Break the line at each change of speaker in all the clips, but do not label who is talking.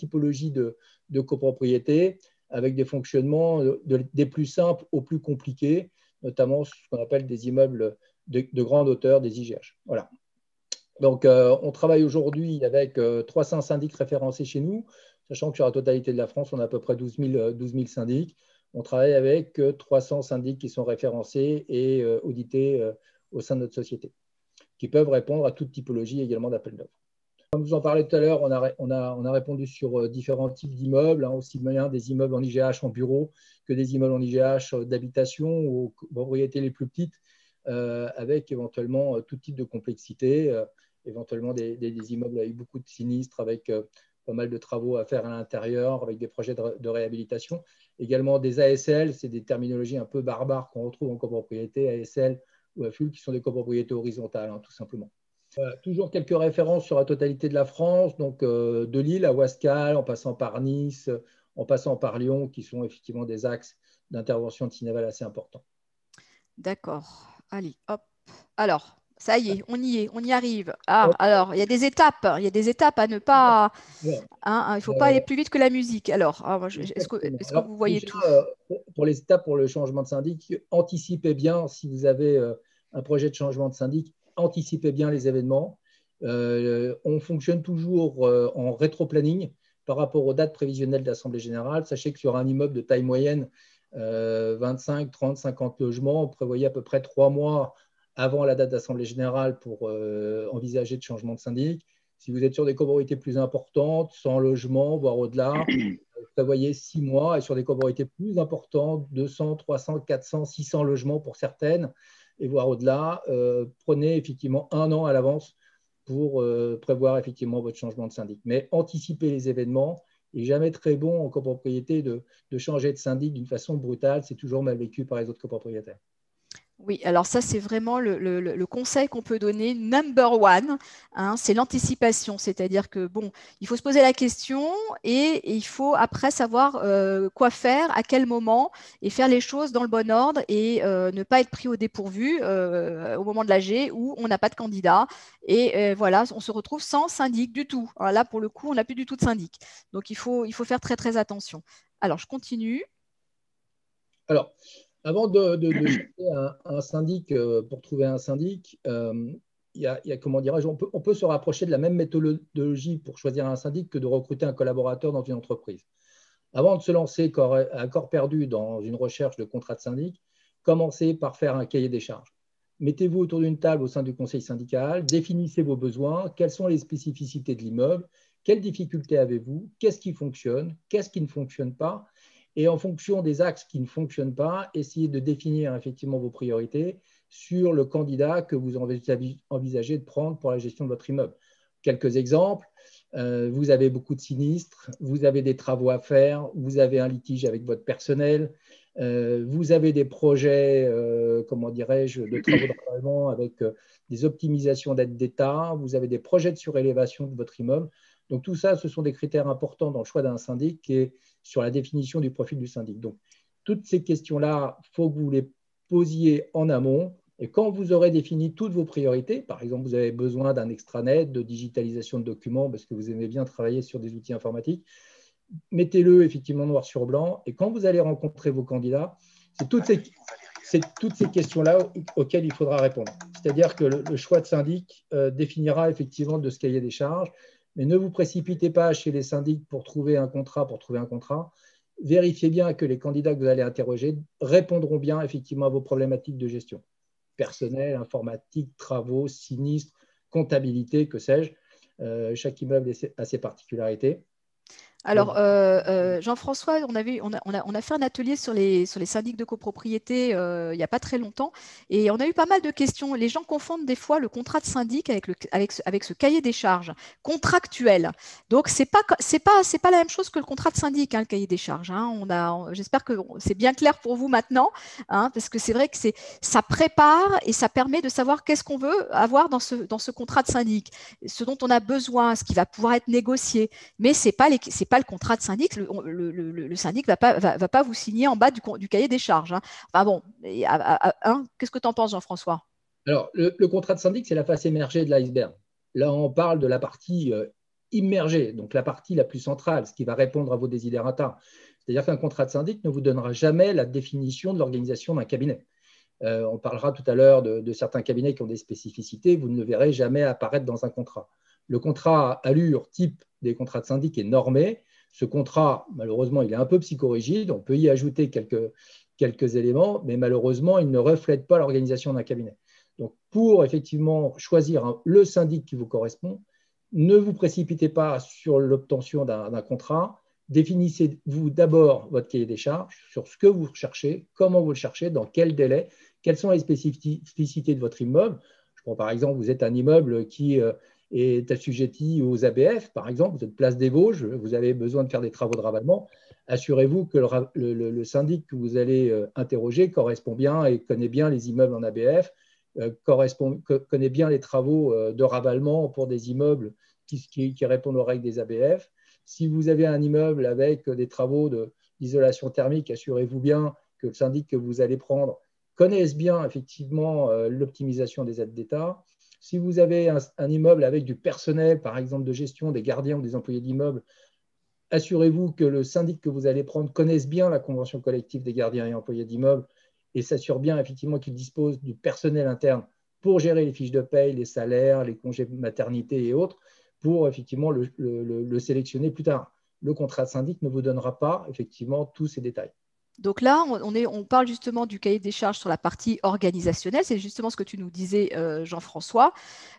typologies de copropriété, avec des fonctionnements des plus simples aux plus compliqués, notamment ce qu'on appelle des immeubles de grande hauteur, des IGH. Voilà. Donc, on travaille aujourd'hui avec 300 syndics référencés chez nous, sachant que sur la totalité de la France, on a à peu près 12 000 syndics. On travaille avec 300 syndics qui sont référencés et audités au sein de notre société, qui peuvent répondre à toute typologie également d'appel d'offres. Comme je vous en parlais tout à l'heure, on a répondu sur différents types d'immeubles, aussi bien des immeubles en IGH en bureau que des immeubles en IGH d'habitation ou aux propriétés les plus petites, avec éventuellement tout type de complexité, éventuellement des immeubles avec beaucoup de sinistres, avec pas mal de travaux à faire à l'intérieur, avec des projets de réhabilitation. Également des ASL, c'est des terminologies un peu barbares qu'on retrouve en copropriété, ASL ou AFUL, qui sont des copropriétés horizontales, tout simplement. Voilà, toujours quelques références sur la totalité de la France, donc de Lille à Ouascal, en passant par Nice, en passant par Lyon, qui sont effectivement des axes d'intervention de Cineval assez importants.
D'accord. Allez, hop. Alors, ça y est, on y arrive. Ah, alors, il y a des étapes à ne pas… il ne faut pas aller plus vite que la musique. Alors, est-ce que vous voyez
déjà,
tout?
pour les étapes pour le changement de syndic, anticipez bien, si vous avez un projet de changement de syndic, anticipez bien les événements. On fonctionne toujours en rétro-planning par rapport aux dates prévisionnelles de l'Assemblée générale. Sachez que sur un immeuble de taille moyenne, 25, 30, 50 logements, on prévoyait à peu près 3 mois avant la date d'Assemblée générale pour envisager de changement de syndic. Si vous êtes sur des copropriétés plus importantes, 100 logements, voire au-delà, prévoyez 6 mois. Et sur des copropriétés plus importantes, 200, 300, 400, 600 logements pour certaines, et voire au-delà, prenez effectivement 1 an à l'avance pour prévoir effectivement votre changement de syndic. Mais anticipez les événements. Il n'est jamais très bon en copropriété de changer de syndic d'une façon brutale. C'est toujours mal vécu par les autres copropriétaires.
Oui, alors ça, c'est vraiment le conseil qu'on peut donner, number one, c'est l'anticipation. C'est-à-dire que, bon, il faut se poser la question et il faut après savoir quoi faire, à quel moment, et faire les choses dans le bon ordre et ne pas être pris au dépourvu au moment de l'AG où on n'a pas de candidat. Et voilà, on se retrouve sans syndic du tout. Alors là, pour le coup, on n'a plus du tout de syndic. Donc, il faut faire très, très attention. Alors, je continue.
Alors, avant de chercher un syndic, pour trouver un syndic, il y a, comment dirais-je, on peut se rapprocher de la même méthodologie pour choisir un syndic que de recruter un collaborateur dans une entreprise. Avant de se lancer à corps perdu dans une recherche de contrat de syndic, commencez par faire un cahier des charges. Mettez-vous autour d'une table au sein du conseil syndical, définissez vos besoins, quelles sont les spécificités de l'immeuble, quelles difficultés avez-vous, qu'est-ce qui fonctionne, qu'est-ce qui ne fonctionne pas. Et en fonction des axes qui ne fonctionnent pas, essayez de définir effectivement vos priorités sur le candidat que vous envisagez de prendre pour la gestion de votre immeuble. Quelques exemples, vous avez beaucoup de sinistres, vous avez des travaux à faire, vous avez un litige avec votre personnel, vous avez des projets, comment dirais-je, de travaux de renouvellement avec des optimisations d'aides d'État, vous avez des projets de surélévation de votre immeuble. Donc tout ça, ce sont des critères importants dans le choix d'un syndic et sur la définition du profil du syndic. Donc toutes ces questions-là, il faut que vous les posiez en amont. Et quand vous aurez défini toutes vos priorités, par exemple, vous avez besoin d'un extranet, de digitalisation de documents parce que vous aimez bien travailler sur des outils informatiques, mettez-le effectivement noir sur blanc. Et quand vous allez rencontrer vos candidats, c'est toutes ces questions-là auxquelles il faudra répondre. C'est-à-dire que le choix de syndic définira effectivement de ce cahier des charges. Mais ne vous précipitez pas chez les syndics pour trouver un contrat. Vérifiez bien que les candidats que vous allez interroger répondront bien effectivement à vos problématiques de gestion. Personnel, informatique, travaux, sinistres, comptabilité, que sais-je. Chaque immeuble a ses particularités.
Alors, Jean-François, on a fait un atelier sur les syndics de copropriété il n'y a pas très longtemps et on a eu pas mal de questions. Les gens confondent des fois le contrat de syndic avec ce cahier des charges contractuel. Donc, c'est pas la même chose que le contrat de syndic, le cahier des charges. J'espère que c'est bien clair pour vous maintenant, parce que c'est vrai que ça prépare et ça permet de savoir qu'est-ce qu'on veut avoir dans ce contrat de syndic, ce dont on a besoin, ce qui va pouvoir être négocié. Mais c'est pas le contrat de syndic. Le syndic va pas vous signer en bas du cahier des charges. Enfin bon, qu'est-ce que tu en penses, Jean-François?
Alors, le contrat de syndic, c'est la face émergée de l'iceberg. Là, on parle de la partie immergée, donc la partie la plus centrale, ce qui va répondre à vos desiderata. C'est-à-dire qu'un contrat de syndic ne vous donnera jamais la définition de l'organisation d'un cabinet. On parlera tout à l'heure de certains cabinets qui ont des spécificités, vous ne le verrez jamais apparaître dans un contrat. Le contrat allure type des contrats de syndic est normé. Ce contrat, malheureusement, il est un peu psychorigide. On peut y ajouter quelques éléments, mais malheureusement, il ne reflète pas l'organisation d'un cabinet. Donc, pour effectivement choisir le syndic qui vous correspond, ne vous précipitez pas sur l'obtention d'un contrat. Définissez-vous d'abord votre cahier des charges sur ce que vous recherchez, comment vous le cherchez, dans quel délai, quelles sont les spécificités de votre immeuble. Je prends par exemple, vous êtes un immeuble qui est assujetti aux ABF, par exemple, vous êtes place des Vosges, vous avez besoin de faire des travaux de ravalement. Assurez-vous que le syndic que vous allez interroger correspond bien et connaît bien les immeubles en ABF, connaît bien les travaux de ravalement pour des immeubles qui répondent aux règles des ABF. Si vous avez un immeuble avec des travaux d'isolation thermique, assurez-vous bien que le syndic que vous allez prendre connaisse bien effectivement l'optimisation des aides d'État. Si vous avez un immeuble avec du personnel, par exemple de gestion, des gardiens ou des employés d'immeuble, assurez-vous que le syndic que vous allez prendre connaisse bien la convention collective des gardiens et employés d'immeuble et s'assure bien effectivement qu'il dispose du personnel interne pour gérer les fiches de paye, les salaires, les congés de maternité et autres, pour effectivement le sélectionner plus tard. Le contrat de syndic ne vous donnera pas effectivement tous ces détails.
Donc là, on parle justement du cahier des charges sur la partie organisationnelle. C'est justement ce que tu nous disais, Jean-François.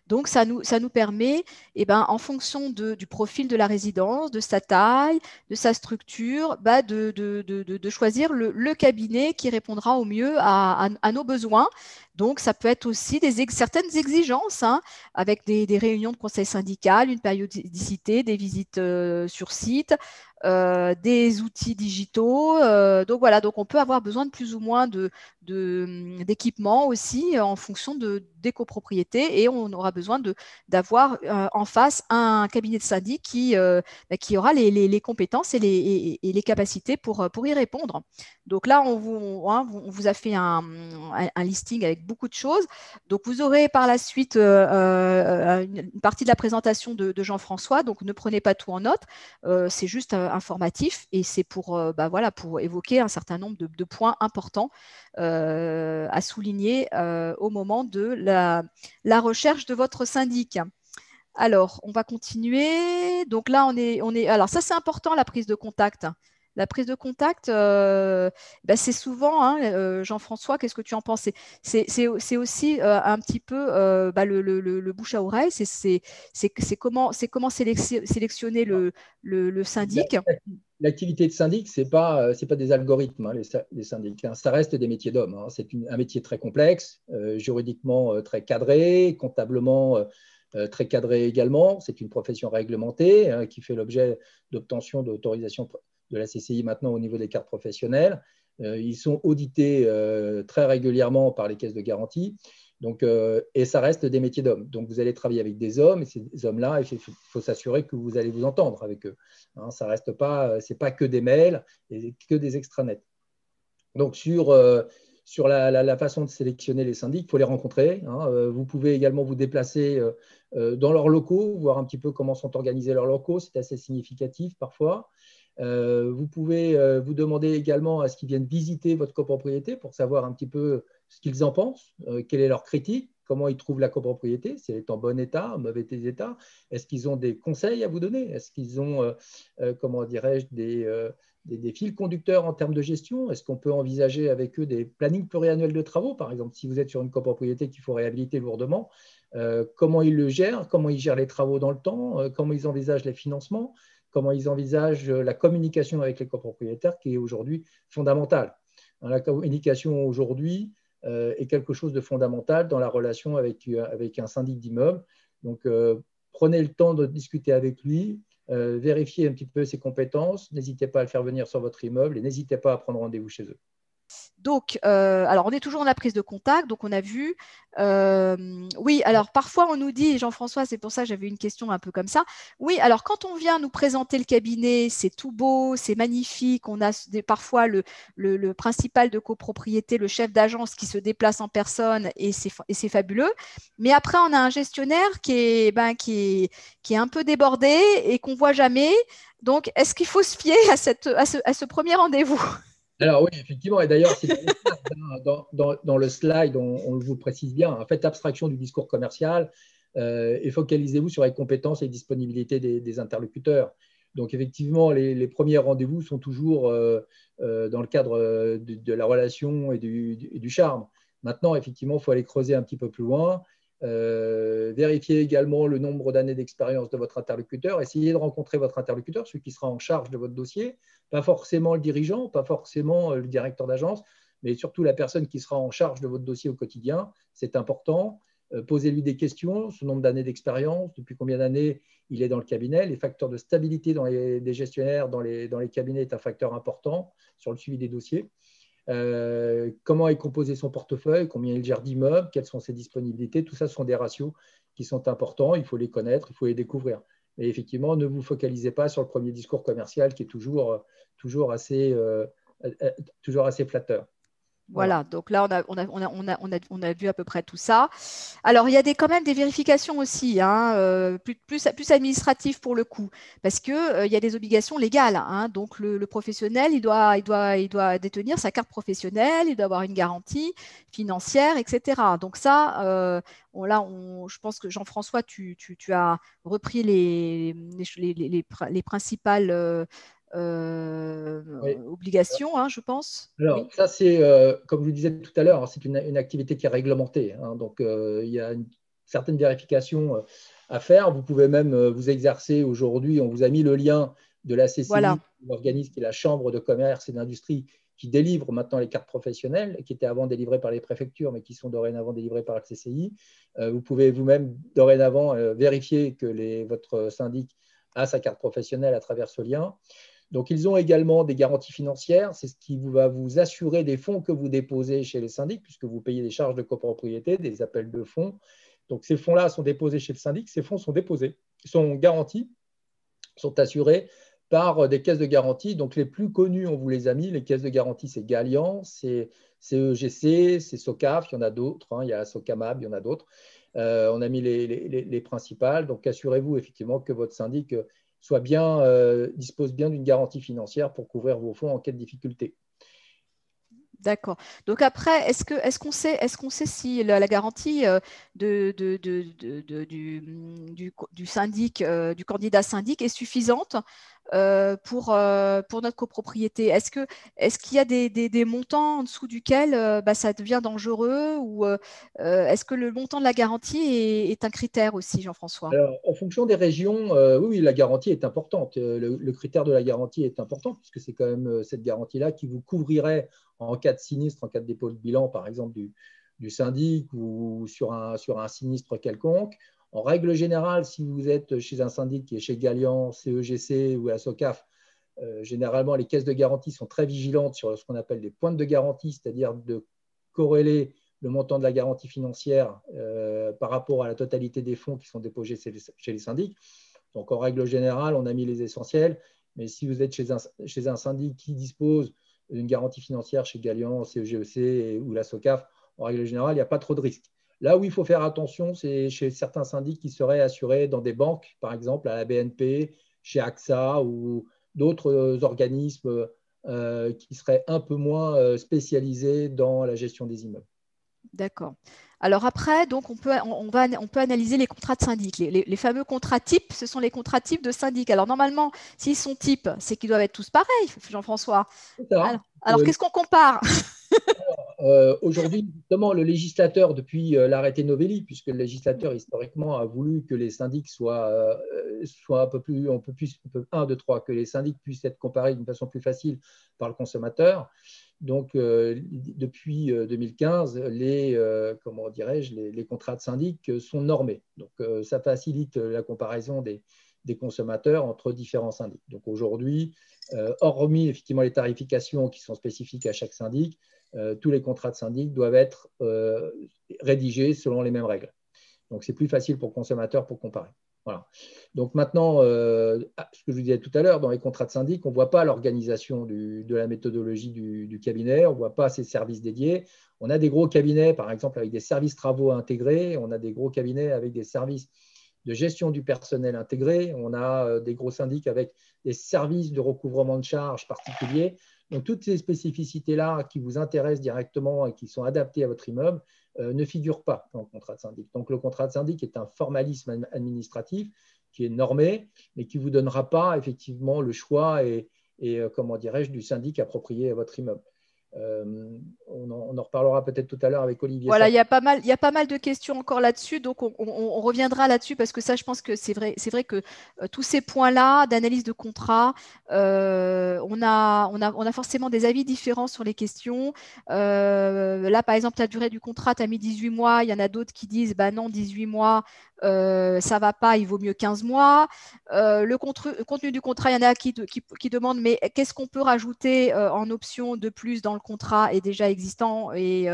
Donc, ça nous permet, en fonction du profil de la résidence, de sa taille, de sa structure, de choisir le cabinet qui répondra au mieux à nos besoins. Donc, ça peut être aussi certaines exigences, hein, avec des réunions de conseil syndical, une périodicité, des visites sur site, des outils digitaux. Donc voilà, donc on peut avoir besoin de plus ou moins d'équipements aussi en fonction des copropriétés et on aura besoin d'avoir en face un cabinet de syndic qui aura les compétences et les capacités pour y répondre. Donc là, on vous a fait un listing avec beaucoup de choses. Donc vous aurez par la suite une partie de la présentation de Jean-François. Donc ne prenez pas tout en note. C'est juste informatif et c'est pour évoquer un certain nombre de points importants à souligner au moment de la recherche de votre syndic. Alors, on va continuer. Donc là, alors ça, c'est important, la prise de contact. La prise de contact, c'est souvent, hein, Jean-François, qu'est-ce que tu en penses? C'est aussi un petit peu le bouche à oreille, c'est comment sélectionner le syndic.
L'activité de syndic, ce n'est pas des algorithmes, hein, les syndics. Hein. Ça reste des métiers d'hommes. Hein. C'est un métier très complexe, juridiquement très cadré, comptablement très cadré également. C'est une profession réglementée hein, qui fait l'objet d'obtention d'autorisation de la CCI maintenant au niveau des cartes professionnelles. Ils sont audités très régulièrement par les caisses de garantie. Donc, et ça reste des métiers d'hommes. Donc, vous allez travailler avec des hommes, et ces hommes-là, il faut s'assurer que vous allez vous entendre avec eux. Hein, ça reste pas, c'est pas que des mails et que des extranets. Donc, sur la façon de sélectionner les syndics, il faut les rencontrer. Hein. Vous pouvez également vous déplacer dans leurs locaux, voir un petit peu comment sont organisés leurs locaux. C'est assez significatif parfois. Vous pouvez vous demander également à ce qu'ils viennent visiter votre copropriété pour savoir un petit peu ce qu'ils en pensent, quelle est leur critique, comment ils trouvent la copropriété, si elle est en bon état, en mauvais état. Est-ce qu'ils ont des conseils à vous donner? Est-ce qu'ils ont, comment dirais-je, des fils conducteurs en termes de gestion? Est-ce qu'on peut envisager avec eux des plannings pluriannuels de travaux? Par exemple, si vous êtes sur une copropriété qu'il faut réhabiliter lourdement, comment ils le gèrent? Comment ils gèrent les travaux dans le temps? Comment ils envisagent les financements? Comment ils envisagent la communication avec les copropriétaires qui est aujourd'hui fondamentale. La communication aujourd'hui est quelque chose de fondamental dans la relation avec un syndic d'immeuble. Donc, prenez le temps de discuter avec lui, vérifiez un petit peu ses compétences, n'hésitez pas à le faire venir sur votre immeuble et n'hésitez pas à prendre rendez-vous chez eux.
Donc, alors on est toujours dans la prise de contact, donc on a vu. Oui, alors parfois on nous dit, Jean-François, c'est pour ça que j'avais une question un peu comme ça. Oui, alors quand on vient nous présenter le cabinet, c'est tout beau, c'est magnifique. On a parfois le principal de copropriété, le chef d'agence qui se déplace en personne et c'est fabuleux. Mais après, on a un gestionnaire qui est un peu débordé et qu'on voit jamais. Donc, est-ce qu'il faut se fier à ce premier rendez-vous?
Alors oui, effectivement, et d'ailleurs, c'est dans le slide, hein, dans le slide, on vous le précise bien, hein, faites abstraction du discours commercial et focalisez-vous sur les compétences et disponibilités des interlocuteurs. Donc effectivement, les premiers rendez-vous sont toujours dans le cadre de la relation et du charme. Maintenant, effectivement, il faut aller creuser un petit peu plus loin, vérifier également le nombre d'années d'expérience de votre interlocuteur, essayez de rencontrer votre interlocuteur, celui qui sera en charge de votre dossier, pas forcément le dirigeant, pas forcément le directeur d'agence, mais surtout la personne qui sera en charge de votre dossier au quotidien. C'est important. Posez-lui des questions, son nombre d'années d'expérience, depuis combien d'années il est dans le cabinet. Les facteurs de stabilité des gestionnaires dans les cabinets est un facteur important sur le suivi des dossiers. Comment est composé son portefeuille, combien il gère d'immeubles, quelles sont ses disponibilités. Tout ça, ce sont des ratios qui sont importants. Il faut les connaître, il faut les découvrir. Mais effectivement, ne vous focalisez pas sur le premier discours commercial qui est toujours assez flatteur. Voilà.
Voilà, donc là, on a vu à peu près tout ça. Alors, il y a quand même des vérifications aussi, hein, plus administratives pour le coup, parce qu'il y a des obligations légales, hein. Donc, le professionnel, il doit détenir sa carte professionnelle, il doit avoir une garantie financière, etc. Donc ça, je pense que Jean-François, tu as repris les principales
Oui.
obligations, hein, je pense.
Alors,
Oui.
ça, c'est, comme je vous disais tout à l'heure, hein, c'est une activité qui est réglementée, hein. Donc, il y a une certaine vérification à faire. Vous pouvez même vous exercer aujourd'hui. On vous a mis le lien de la CCI,
Voilà.
l'organisme qui est la Chambre de commerce et d'industrie, qui délivre maintenant les cartes professionnelles, qui étaient avant délivrées par les préfectures, mais qui sont dorénavant délivrées par la CCI. Vous pouvez vous-même dorénavant vérifier que votre syndic a sa carte professionnelle à travers ce lien. Donc, ils ont également des garanties financières. C'est ce qui va vous assurer des fonds que vous déposez chez les syndics, puisque vous payez des charges de copropriété, des appels de fonds. Donc, ces fonds-là sont déposés chez le syndic. Ces fonds sont déposés, sont garantis, sont assurés par des caisses de garantie. Donc, les plus connues, on vous les a mis. Les caisses de garantie, c'est Gallian, c'est EGC, c'est SOCAF. Il y en a d'autres, hein. Il y a SOCAMAB, il y en a d'autres. On a mis les principales. Donc, assurez-vous effectivement que votre syndic dispose bien d'une garantie financière pour couvrir vos fonds en cas de difficulté.
D'accord. Donc après, est-ce qu'on sait si la garantie du syndic, du candidat syndic est suffisante pour notre copropriété? Est-ce qu'il y a des montants en dessous duquel ça devient dangereux ou est-ce que le montant de la garantie est un critère aussi, Jean-François?
Alors, en fonction des régions, oui, la garantie est importante. Le critère de la garantie est important puisque c'est quand même cette garantie-là qui vous couvrirait en cas de sinistre, en cas de dépôt de bilan, par exemple, du syndic ou sur un sinistre quelconque. En règle générale, si vous êtes chez un syndic qui est chez Gallian, CEGC ou la SOCAF, généralement, les caisses de garantie sont très vigilantes sur ce qu'on appelle des pointes de garantie, c'est-à-dire de corréler le montant de la garantie financière par rapport à la totalité des fonds qui sont déposés chez les syndics. Donc, en règle générale, on a mis les essentiels. Mais si vous êtes chez un syndic qui dispose d'une garantie financière chez Gallian, CEGEC ou la SOCAF, en règle générale, il n'y a pas trop de risques. Là où il faut faire attention, c'est chez certains syndics qui seraient assurés dans des banques, par exemple à la BNP, chez AXA ou d'autres organismes qui seraient un peu moins spécialisés dans la gestion des immeubles.
D'accord. Alors après, donc on peut analyser les contrats de syndic. Les fameux contrats types, ce sont les contrats types de syndic. Alors normalement, s'ils sont types, c'est qu'ils doivent être tous pareils, Jean-François. Alors qu'est-ce qu'on compare?
Aujourd'hui, justement, le législateur, depuis l'arrêté Novelli, puisque le législateur historiquement a voulu que les syndics soient un peu plus, que les syndics puissent être comparés d'une façon plus facile par le consommateur. Donc, depuis 2015, comment dirais-je, les contrats de syndic sont normés. Donc, ça facilite la comparaison des consommateurs entre différents syndics. Donc, aujourd'hui, hormis effectivement les tarifications qui sont spécifiques à chaque syndic, tous les contrats de syndic doivent être rédigés selon les mêmes règles. Donc, c'est plus facile pour le consommateur pour comparer. Voilà. Donc maintenant, ce que je vous disais tout à l'heure, dans les contrats de syndic, on ne voit pas l'organisation de la méthodologie du cabinet, on ne voit pas ses services dédiés. On a des gros cabinets, par exemple, avec des services travaux intégrés, on a des gros cabinets avec des services de gestion du personnel intégrés, on a des gros syndics avec des services de recouvrement de charges particuliers. Donc, toutes ces spécificités-là qui vous intéressent directement et qui sont adaptées à votre immeuble ne figurent pas dans le contrat de syndic. Donc, le contrat de syndic est un formalisme administratif qui est normé, mais qui ne vous donnera pas effectivement le choix et comment dirais-je, du syndic approprié à votre immeuble. On en reparlera peut-être tout à l'heure avec Olivier.
Voilà, il y a pas mal de questions encore là-dessus, donc on reviendra là-dessus parce que ça, je pense que c'est vrai que tous ces points-là d'analyse de contrat, on a forcément des avis différents sur les questions. Là, par exemple, la durée du contrat, tu as mis 18 mois, il y en a d'autres qui disent, bah non, 18 mois, ça ne va pas, il vaut mieux 15 mois. Le contenu du contrat, il y en a qui demandent, mais qu'est-ce qu'on peut rajouter en option de plus dans le contrat est déjà existant et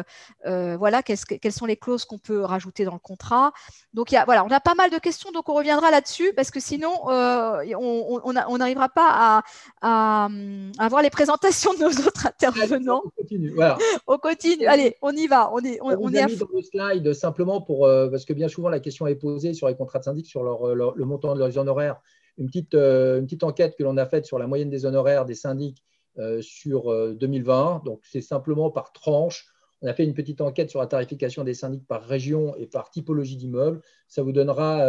voilà, quelles sont les clauses qu'on peut rajouter dans le contrat. Donc, voilà, on a pas mal de questions, donc on reviendra là-dessus parce que sinon, on n'arrivera pas à voir les présentations de nos autres intervenants.
On continue, voilà.
On continue, allez, on y va. On
vous a mis dans le slide simplement parce que bien souvent la question est posée sur les contrats de syndic, sur le montant de leurs honoraires. Une petite enquête que l'on a faite sur la moyenne des honoraires des syndics sur 2020. Donc, c'est simplement par tranche. On a fait une petite enquête sur la tarification des syndics par région et par typologie d'immeuble. Ça vous donnera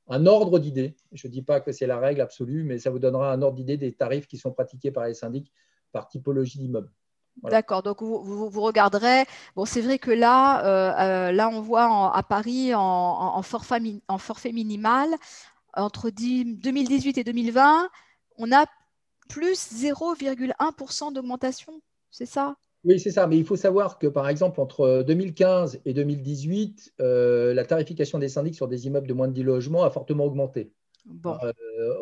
un ordre d'idée. Je ne dis pas que c'est la règle absolue, mais ça vous donnera un ordre d'idée des tarifs qui sont pratiqués par les syndics par typologie d'immeuble.
Voilà. D'accord, donc vous regarderez. Bon, c'est vrai que là on voit à Paris en forfait minimal, entre 2018 et 2020, on a plus 0,1% d'augmentation, c'est ça?
Oui, c'est ça. Mais il faut savoir que, par exemple, entre 2015 et 2018, la tarification des syndics sur des immeubles de moins de 10 logements a fortement augmenté.
Bon,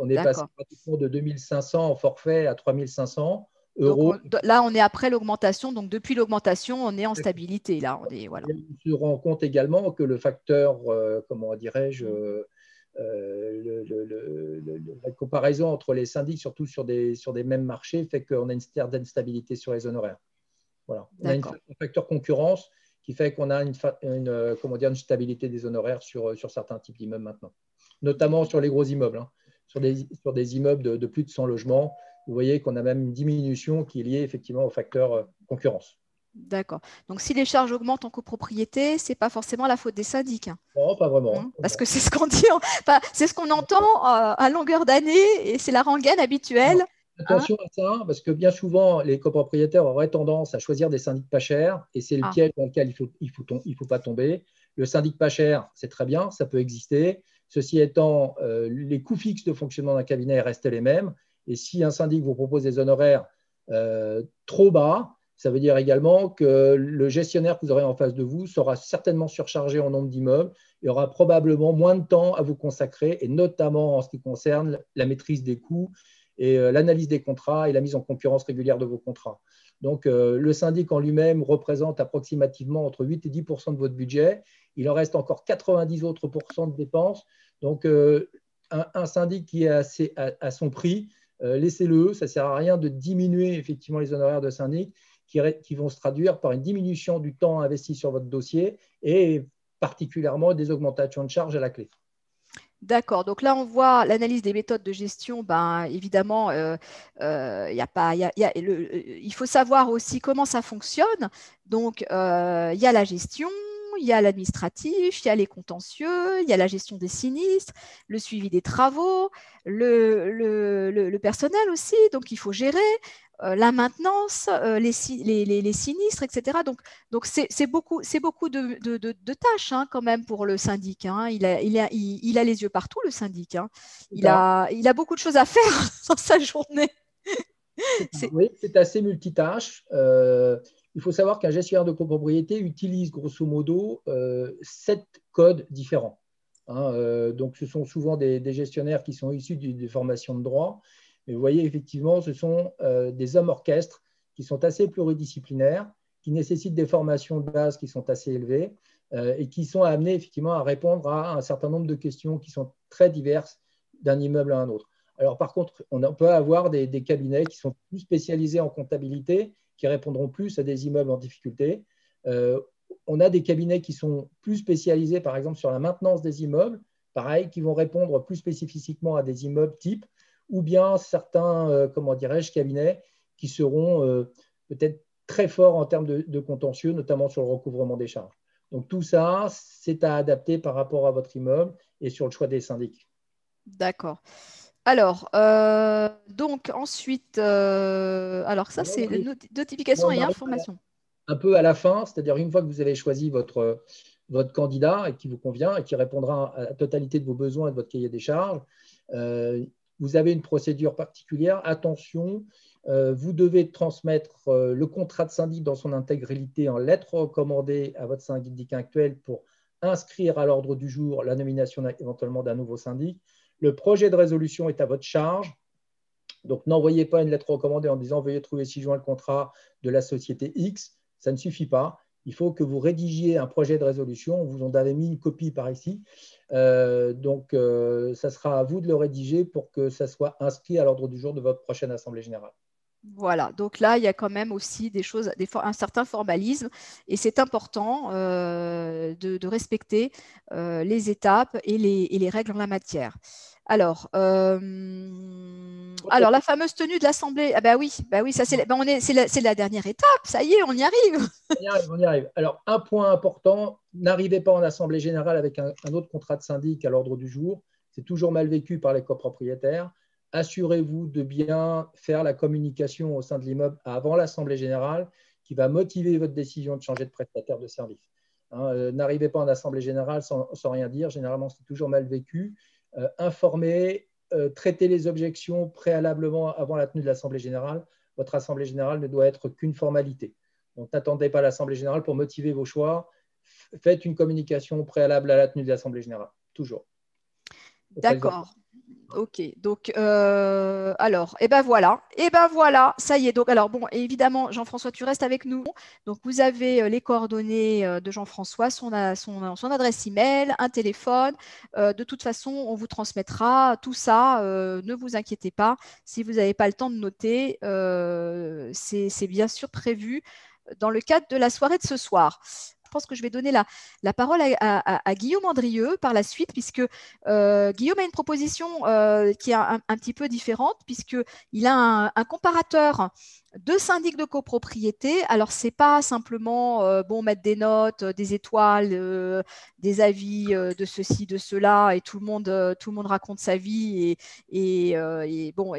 on est passé pratiquement de 2 500 en forfait à 3 500 euros.
Donc là, on est après l'augmentation. Donc, depuis l'augmentation, on est en stabilité. Là, voilà.
On se rend compte également que le facteur, comment dirais-je, la comparaison entre les syndics, surtout sur des mêmes marchés, fait qu'on a une certaine stabilité sur les honoraires. Voilà. On a un facteur concurrence qui fait qu'on a une stabilité des honoraires sur certains types d'immeubles maintenant, notamment sur les gros immeubles. Hein. Sur des immeubles de plus de 100 logements, vous voyez qu'on a même une diminution qui est liée effectivement au facteur concurrence.
D'accord. Donc, si les charges augmentent en copropriété, ce n'est pas forcément la faute des syndics.
Non, pas vraiment.
Parce que c'est ce qu'on dit, c'est ce qu'on entend à longueur d'année et c'est la rengaine habituelle.
Attention à ça, parce que bien souvent, les copropriétaires auraient tendance à choisir des syndics pas chers et c'est le piège dans lequel il faut pas tomber. Le syndic pas cher, c'est très bien, ça peut exister. Ceci étant, les coûts fixes de fonctionnement d'un cabinet restent les mêmes. Et si un syndic vous propose des honoraires trop bas, ça veut dire également que le gestionnaire que vous aurez en face de vous sera certainement surchargé en nombre d'immeubles et aura probablement moins de temps à vous consacrer, et notamment en ce qui concerne la maîtrise des coûts et l'analyse des contrats et la mise en concurrence régulière de vos contrats. Donc, le syndic en lui-même représente approximativement entre 8 et 10% de votre budget. Il en reste encore 90 autres % de dépenses. Donc, un syndic qui est à son prix, laissez-le. Ça ne sert à rien de diminuer effectivement les honoraires de syndic qui vont se traduire par une diminution du temps investi sur votre dossier et particulièrement des augmentations de charges à la clé.
D'accord. Donc là, on voit l'analyse des méthodes de gestion. Ben, évidemment, il faut savoir aussi comment ça fonctionne. Donc, il y a la gestion, il y a l'administratif, il y a les contentieux, il y a la gestion des sinistres, le suivi des travaux, le personnel aussi. Donc, il faut gérer la maintenance, les sinistres, etc. Donc c'est beaucoup de tâches hein, quand même pour le syndic. Hein. Il a les yeux partout, le syndic. Hein. Il a beaucoup de choses à faire dans sa journée.
Oui, c'est assez multitâche. Il faut savoir qu'un gestionnaire de copropriété utilise grosso modo 7 codes différents. Hein. Donc, ce sont souvent des gestionnaires qui sont issus des formations de droit. Mais vous voyez, effectivement, ce sont des hommes orchestres qui sont assez pluridisciplinaires, qui nécessitent des formations de base qui sont assez élevées et qui sont amenés effectivement à répondre à un certain nombre de questions qui sont très diverses d'un immeuble à un autre. Alors par contre, on peut avoir des cabinets qui sont plus spécialisés en comptabilité, qui répondront plus à des immeubles en difficulté. On a des cabinets qui sont plus spécialisés, par exemple, sur la maintenance des immeubles, pareil, qui vont répondre plus spécifiquement à des immeubles type, ou bien certains, comment dirais-je, cabinets qui seront peut-être très forts en termes de contentieux, notamment sur le recouvrement des charges. Donc tout ça, c'est à adapter par rapport à votre immeuble et sur le choix des syndics.
D'accord. Alors, donc ensuite, alors ça, c'est les notifications et informations.
Un peu à la fin, c'est-à-dire une fois que vous avez choisi votre candidat et qui vous convient et qui répondra à la totalité de vos besoins et de votre cahier des charges, vous avez une procédure particulière. Attention, vous devez transmettre le contrat de syndic dans son intégralité en lettre recommandée à votre syndic actuel pour inscrire à l'ordre du jour la nomination éventuellement d'un nouveau syndic. Le projet de résolution est à votre charge. Donc, n'envoyez pas une lettre recommandée en disant « Veuillez trouver ci-joint le contrat de la société X ». Ça ne suffit pas. Il faut que vous rédigiez un projet de résolution. Vous en avez mis une copie par ici. Donc, ça sera à vous de le rédiger pour que ça soit inscrit à l'ordre du jour de votre prochaine Assemblée générale.
Voilà, donc là, il y a quand même aussi des choses, un certain formalisme, et c'est important de respecter les étapes et les règles en la matière. Alors, la fameuse tenue de l'Assemblée, bah oui, ça c'est la dernière étape, ça y est, on y arrive.
On y arrive. Alors, un point important, n'arrivez pas en Assemblée générale avec un autre contrat de syndic à l'ordre du jour. C'est toujours mal vécu par les copropriétaires. Assurez-vous de bien faire la communication au sein de l'immeuble avant l'Assemblée générale qui va motiver votre décision de changer de prestataire de service. N'arrivez pas en Assemblée générale sans rien dire. Généralement, c'est toujours mal vécu. Informez, traitez les objections préalablement avant la tenue de l'Assemblée générale. Votre Assemblée générale ne doit être qu'une formalité. Donc, n'attendez pas l'Assemblée générale pour motiver vos choix. Faites une communication préalable à la tenue de l'Assemblée générale, toujours.
D'accord. Ok, donc alors, et ben voilà, ça y est. Donc alors bon, évidemment, Jean-François, tu restes avec nous. Donc vous avez les coordonnées de Jean-François, son adresse email, un téléphone. De toute façon, on vous transmettra tout ça. Ne vous inquiétez pas. Si vous n'avez pas le temps de noter, c'est bien sûr prévu dans le cadre de la soirée de ce soir. Je pense que je vais donner la parole à Guillaume Andrieux par la suite, puisque Guillaume a une proposition qui est un petit peu différente, puisqu'il a un comparateur de syndic de copropriété. Alors, ce n'est pas simplement mettre des notes, des étoiles, des avis de ceci, de cela, et tout le monde raconte sa vie. Et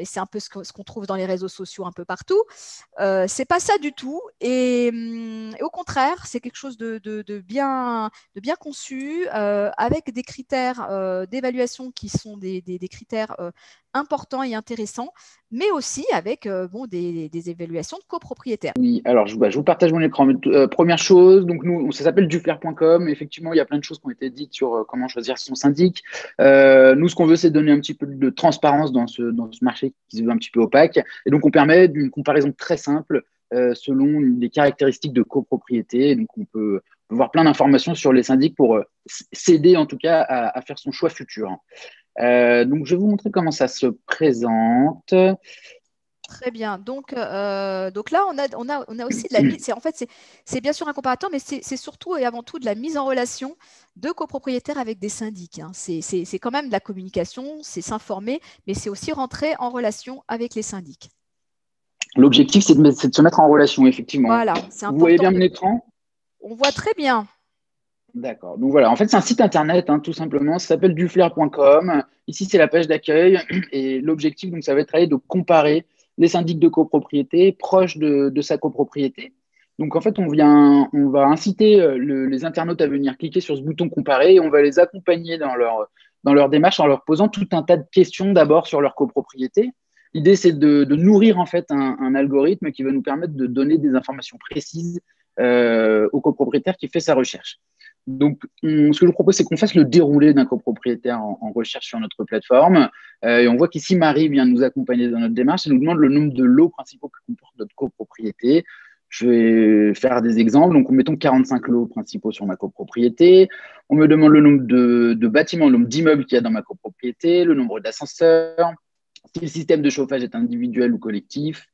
c'est un peu ce qu'on trouve dans les réseaux sociaux un peu partout. Ce n'est pas ça du tout. Et au contraire, c'est quelque chose de bien conçu, avec des critères d'évaluation qui sont des critères importants et intéressants, mais aussi avec des évaluations de copropriétaires.
Oui, alors je vous partage mon écran. Première chose, donc nous, ça s'appelle duflair.com. Effectivement, il y a plein de choses qui ont été dites sur comment choisir son syndic. Nous, ce qu'on veut, c'est donner un petit peu de transparence dans ce marché qui se veut un petit peu opaque. Et donc, on permet d'une comparaison très simple selon les caractéristiques de copropriété. Donc, on peut voir plein d'informations sur les syndics pour s'aider en tout cas à faire son choix futur. Donc, je vais vous montrer comment ça se présente.
Très bien. Donc là, on a aussi de la mise. En fait, c'est bien sûr un comparateur, mais c'est surtout et avant tout de la mise en relation de copropriétaires avec des syndics. C'est quand même de la communication, c'est s'informer, mais c'est aussi rentrer en relation avec les syndics.
L'objectif, c'est de se mettre en relation, effectivement.
Voilà, c'est important.
Vous voyez bien mon écran ?
On voit très bien.
D'accord. Donc voilà, en fait, c'est un site internet, tout simplement. Ça s'appelle duflair.com. Ici, c'est la page d'accueil. Et l'objectif, donc, ça va être de comparer les syndics de copropriété proches de sa copropriété. Donc, en fait, on va inciter les internautes à venir cliquer sur ce bouton comparer et on va les accompagner dans leur démarche en leur posant tout un tas de questions d'abord sur leur copropriété. L'idée, c'est de nourrir en fait un algorithme qui va nous permettre de donner des informations précises au copropriétaire qui fait sa recherche. Donc, ce que je vous propose, c'est qu'on fasse le déroulé d'un copropriétaire en recherche sur notre plateforme. Et on voit qu'ici, Marie vient nous accompagner dans notre démarche et nous demande le nombre de lots principaux que comporte notre copropriété. Je vais faire des exemples. Donc, mettons 45 lots principaux sur ma copropriété. On me demande le nombre de bâtiments, le nombre d'immeubles qu'il y a dans ma copropriété, le nombre d'ascenseurs, si le système de chauffage est individuel ou collectif,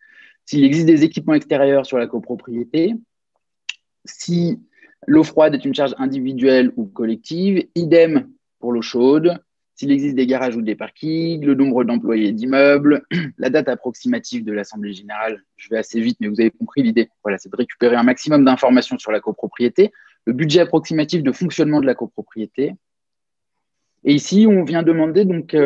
s'il existe des équipements extérieurs sur la copropriété, si l'eau froide est une charge individuelle ou collective, idem pour l'eau chaude, s'il existe des garages ou des parkings, le nombre d'employés d'immeubles, la date approximative de l'Assemblée générale. Je vais assez vite, mais vous avez compris l'idée. Voilà, c'est de récupérer un maximum d'informations sur la copropriété, le budget approximatif de fonctionnement de la copropriété. Et ici, on vient demander, donc,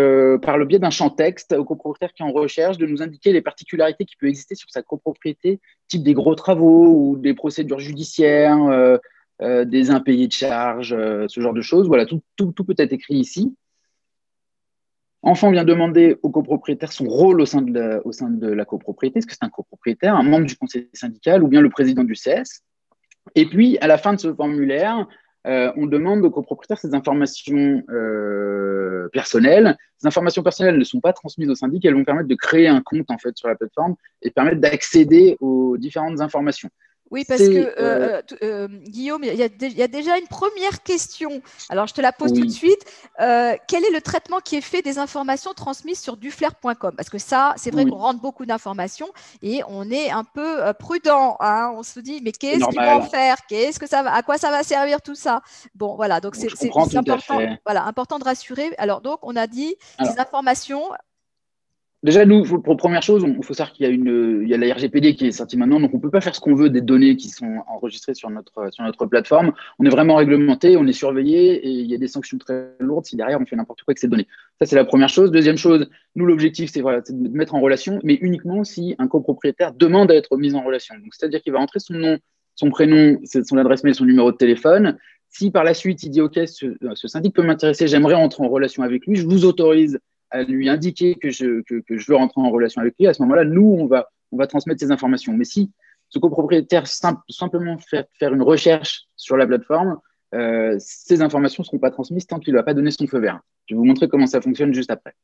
par le biais d'un champ texte au copropriétaire qui est en recherche, de nous indiquer les particularités qui peuvent exister sur sa copropriété, type des gros travaux ou des procédures judiciaires, des impayés de charges, ce genre de choses. Voilà, tout peut être écrit ici. Enfin, on vient demander au copropriétaire son rôle au sein de la copropriété. Est-ce que c'est un copropriétaire, un membre du conseil syndical ou bien le président du CS? Et puis, à la fin de ce formulaire, on demande au copropriétaire ces informations personnelles. Ces informations personnelles ne sont pas transmises au syndic, elles vont permettre de créer un compte en fait, sur la plateforme et permettre d'accéder aux différentes informations.
Oui, parce que Guillaume, il y a déjà une première question. Alors, je te la pose tout de suite. Quel est le traitement qui est fait des informations transmises sur duflair.com? Parce que ça, c'est vrai qu'on rentre beaucoup d'informations et on est un peu prudent. Hein. On se dit, mais qu'est-ce qu'ils vont faire? À quoi ça va servir tout ça? Bon, voilà. Donc, c'est important, important de rassurer. Alors, donc, on a dit ces informations.
Déjà, nous, pour première chose, il faut savoir qu'il y a la RGPD qui est sortie maintenant, donc on ne peut pas faire ce qu'on veut des données qui sont enregistrées sur notre plateforme. On est vraiment réglementé, on est surveillé et il y a des sanctions très lourdes si derrière on fait n'importe quoi avec ces données. Ça, c'est la première chose. Deuxième chose, nous, l'objectif, c'est de mettre en relation, mais uniquement si un copropriétaire demande à être mis en relation. Donc, c'est-à-dire qu'il va entrer son nom, son prénom, son adresse mail, son numéro de téléphone. Si par la suite, il dit « Ok, ce syndic peut m'intéresser, j'aimerais entrer en relation avec lui, je vous autorise à lui indiquer que je veux rentrer en relation avec lui, à ce moment-là, nous, on va transmettre ces informations. Mais si ce copropriétaire simplement faire une recherche sur la plateforme, ces informations ne seront pas transmises tant qu'il ne va pas donner son feu vert. Je vais vous montrer comment ça fonctionne juste après.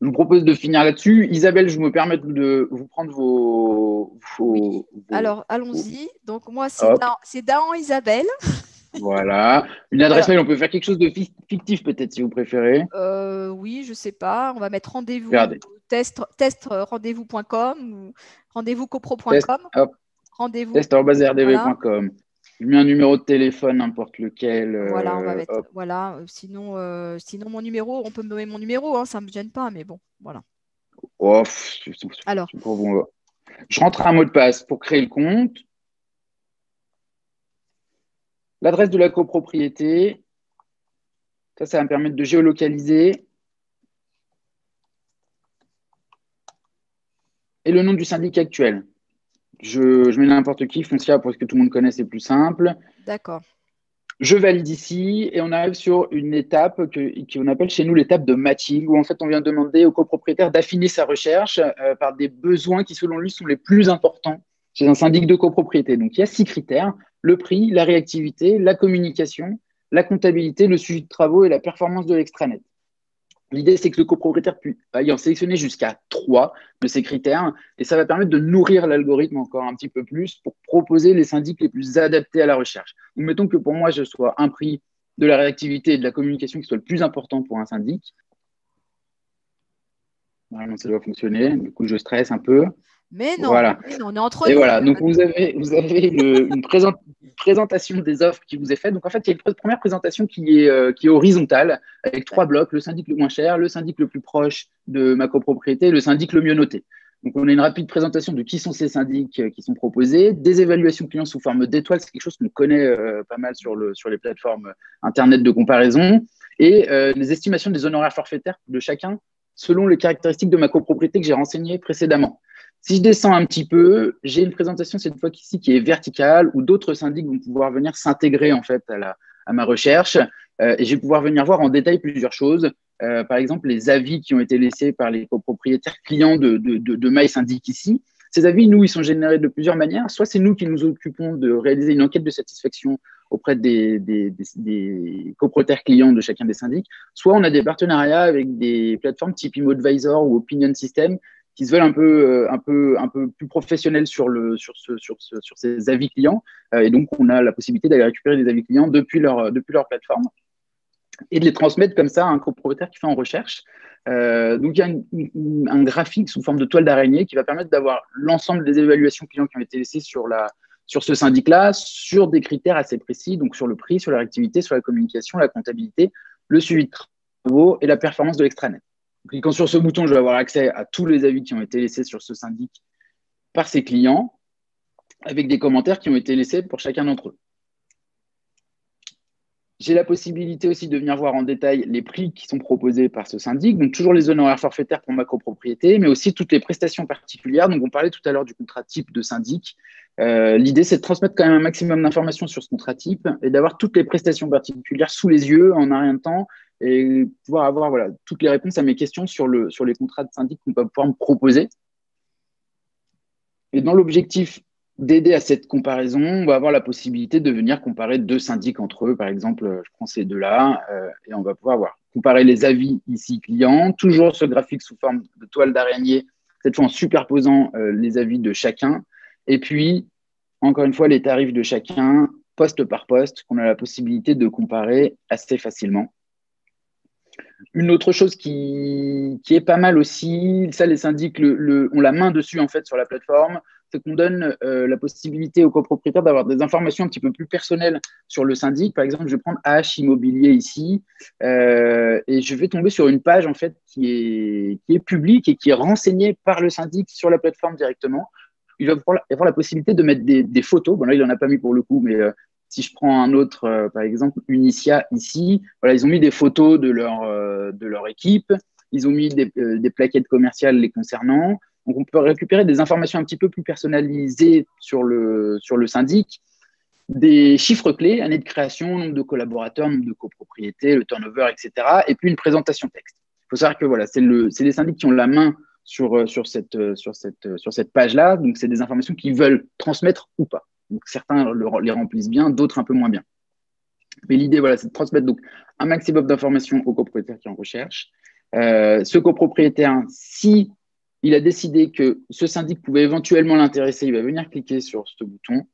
Je vous propose de finir là-dessus. Isabelle, je me permets de vous prendre vos
alors, allons-y. Donc, moi, c'est Dahan Isabelle.
Voilà. Une adresse mail, on peut faire quelque chose de fictif peut-être si vous préférez.
Oui, je ne sais pas. On va mettre rendez-vous test rendez-vous.com ou rendez-vous-copro.com.
Test@rdv.com. Je mets un numéro de téléphone, n'importe lequel.
Voilà, on va mettre. Voilà. Sinon, mon numéro, on peut me donner mon numéro, hein, ça ne me gêne pas, mais bon, voilà.
Oh,
alors,
je rentre un mot de passe pour créer le compte. L'adresse de la copropriété, ça va me permettre de géolocaliser. Et le nom du syndic actuel. Je mets n'importe qui, Foncia, pour que tout le monde connaisse, c'est plus simple.
D'accord.
Je valide ici et on arrive sur une étape qu'on appelle chez nous l'étape de matching, où en fait on vient demander au copropriétaire d'affiner sa recherche par des besoins qui, selon lui, sont les plus importants chez un syndic de copropriété. Donc il y a 6 critères: le prix, la réactivité, la communication, la comptabilité, le suivi de travaux et la performance de l'extranet. L'idée, c'est que le copropriétaire puisse en sélectionner jusqu'à 3 de ces critères et ça va permettre de nourrir l'algorithme encore un petit peu plus pour proposer les syndics les plus adaptés à la recherche. Donc, mettons que pour moi, je sois un prix de la réactivité et de la communication qui soit le plus important pour un syndic. Normalement, ça doit fonctionner. Du coup, je stresse un peu.
Mais non,
voilà.
Mais non, on est entre
et
nous.
Voilà, donc vous avez une présentation des offres qui vous est faite. Donc en fait, il y a une première présentation qui est horizontale, avec 3 blocs: le syndic le moins cher, le syndic le plus proche de ma copropriété et le syndic le mieux noté. Donc on a une rapide présentation de qui sont ces syndics qui sont proposés, des évaluations clients sous forme d'étoiles, c'est quelque chose qu'on connaît pas mal sur les plateformes Internet de comparaison, et les estimations des honoraires forfaitaires de chacun selon les caractéristiques de ma copropriété que j'ai renseignées précédemment. Si je descends un petit peu, j'ai une présentation cette fois ici qui est verticale, où d'autres syndics vont pouvoir venir s'intégrer en fait à ma recherche et je vais pouvoir venir voir en détail plusieurs choses. Par exemple, les avis qui ont été laissés par les copropriétaires clients de MySyndic ici. Ces avis, nous, ils sont générés de plusieurs manières. Soit c'est nous qui nous occupons de réaliser une enquête de satisfaction auprès des copropriétaires clients de chacun des syndics, soit on a des partenariats avec des plateformes type ImoAdvisor ou Opinion System qui se veulent un peu plus professionnels sur ces avis clients. Et donc, on a la possibilité d'aller récupérer des avis clients depuis leur plateforme et de les transmettre comme ça à un copropriétaire qui fait en recherche. Donc, il y a un graphique sous forme de toile d'araignée qui va permettre d'avoir l'ensemble des évaluations clients qui ont été laissées sur ce syndic-là, sur des critères assez précis, donc sur le prix, sur la réactivité, sur la communication, la comptabilité, le suivi de travaux et la performance de l'extranet. En cliquant sur ce bouton, je vais avoir accès à tous les avis qui ont été laissés sur ce syndic par ses clients, avec des commentaires qui ont été laissés pour chacun d'entre eux. J'ai la possibilité aussi de venir voir en détail les prix qui sont proposés par ce syndic, donc toujours les honoraires forfaitaires pour ma copropriété, mais aussi toutes les prestations particulières. Donc, on parlait tout à l'heure du contrat type de syndic. L'idée, c'est de transmettre quand même un maximum d'informations sur ce contrat type et d'avoir toutes les prestations particulières sous les yeux en un rien de temps et pouvoir avoir toutes les réponses à mes questions sur les contrats de syndic qu'on va pouvoir me proposer. Et dans l'objectif d'aider à cette comparaison, on va avoir la possibilité de venir comparer deux syndics entre eux. Par exemple, je prends ces deux-là et on va pouvoir comparer les avis ici clients, toujours ce graphique sous forme de toile d'araignée, cette fois en superposant les avis de chacun. Et puis, encore une fois, les tarifs de chacun, poste par poste, qu'on a la possibilité de comparer assez facilement. Une autre chose qui est pas mal aussi, ça les syndics ont la main dessus en fait sur la plateforme, c'est qu'on donne la possibilité aux copropriétaires d'avoir des informations un petit peu plus personnelles sur le syndic. Par exemple, je vais prendre AH Immobilier ici et je vais tomber sur une page en fait qui est publique et qui est renseignée par le syndic sur la plateforme directement. Il va avoir la possibilité de mettre des photos. Bon là, il n'en a pas mis pour le coup, mais si je prends un autre, par exemple, Unicia ici, voilà, ils ont mis des photos de leur équipe, ils ont mis des plaquettes commerciales les concernant. Donc, on peut récupérer des informations un petit peu plus personnalisées sur le syndic, des chiffres clés, année de création, nombre de collaborateurs, nombre de copropriétés, le turnover, etc. Et puis une présentation texte. Il faut savoir que voilà, c'est les syndics qui ont la main sur cette page-là. Donc, c'est des informations qu'ils veulent transmettre ou pas. Donc, certains les remplissent bien, d'autres un peu moins bien. Mais l'idée, voilà, c'est de transmettre donc un maximum d'informations aux copropriétaires qui en recherchent. Ce copropriétaire, si il a décidé que ce syndic pouvait éventuellement l'intéresser, il va venir cliquer sur ce bouton.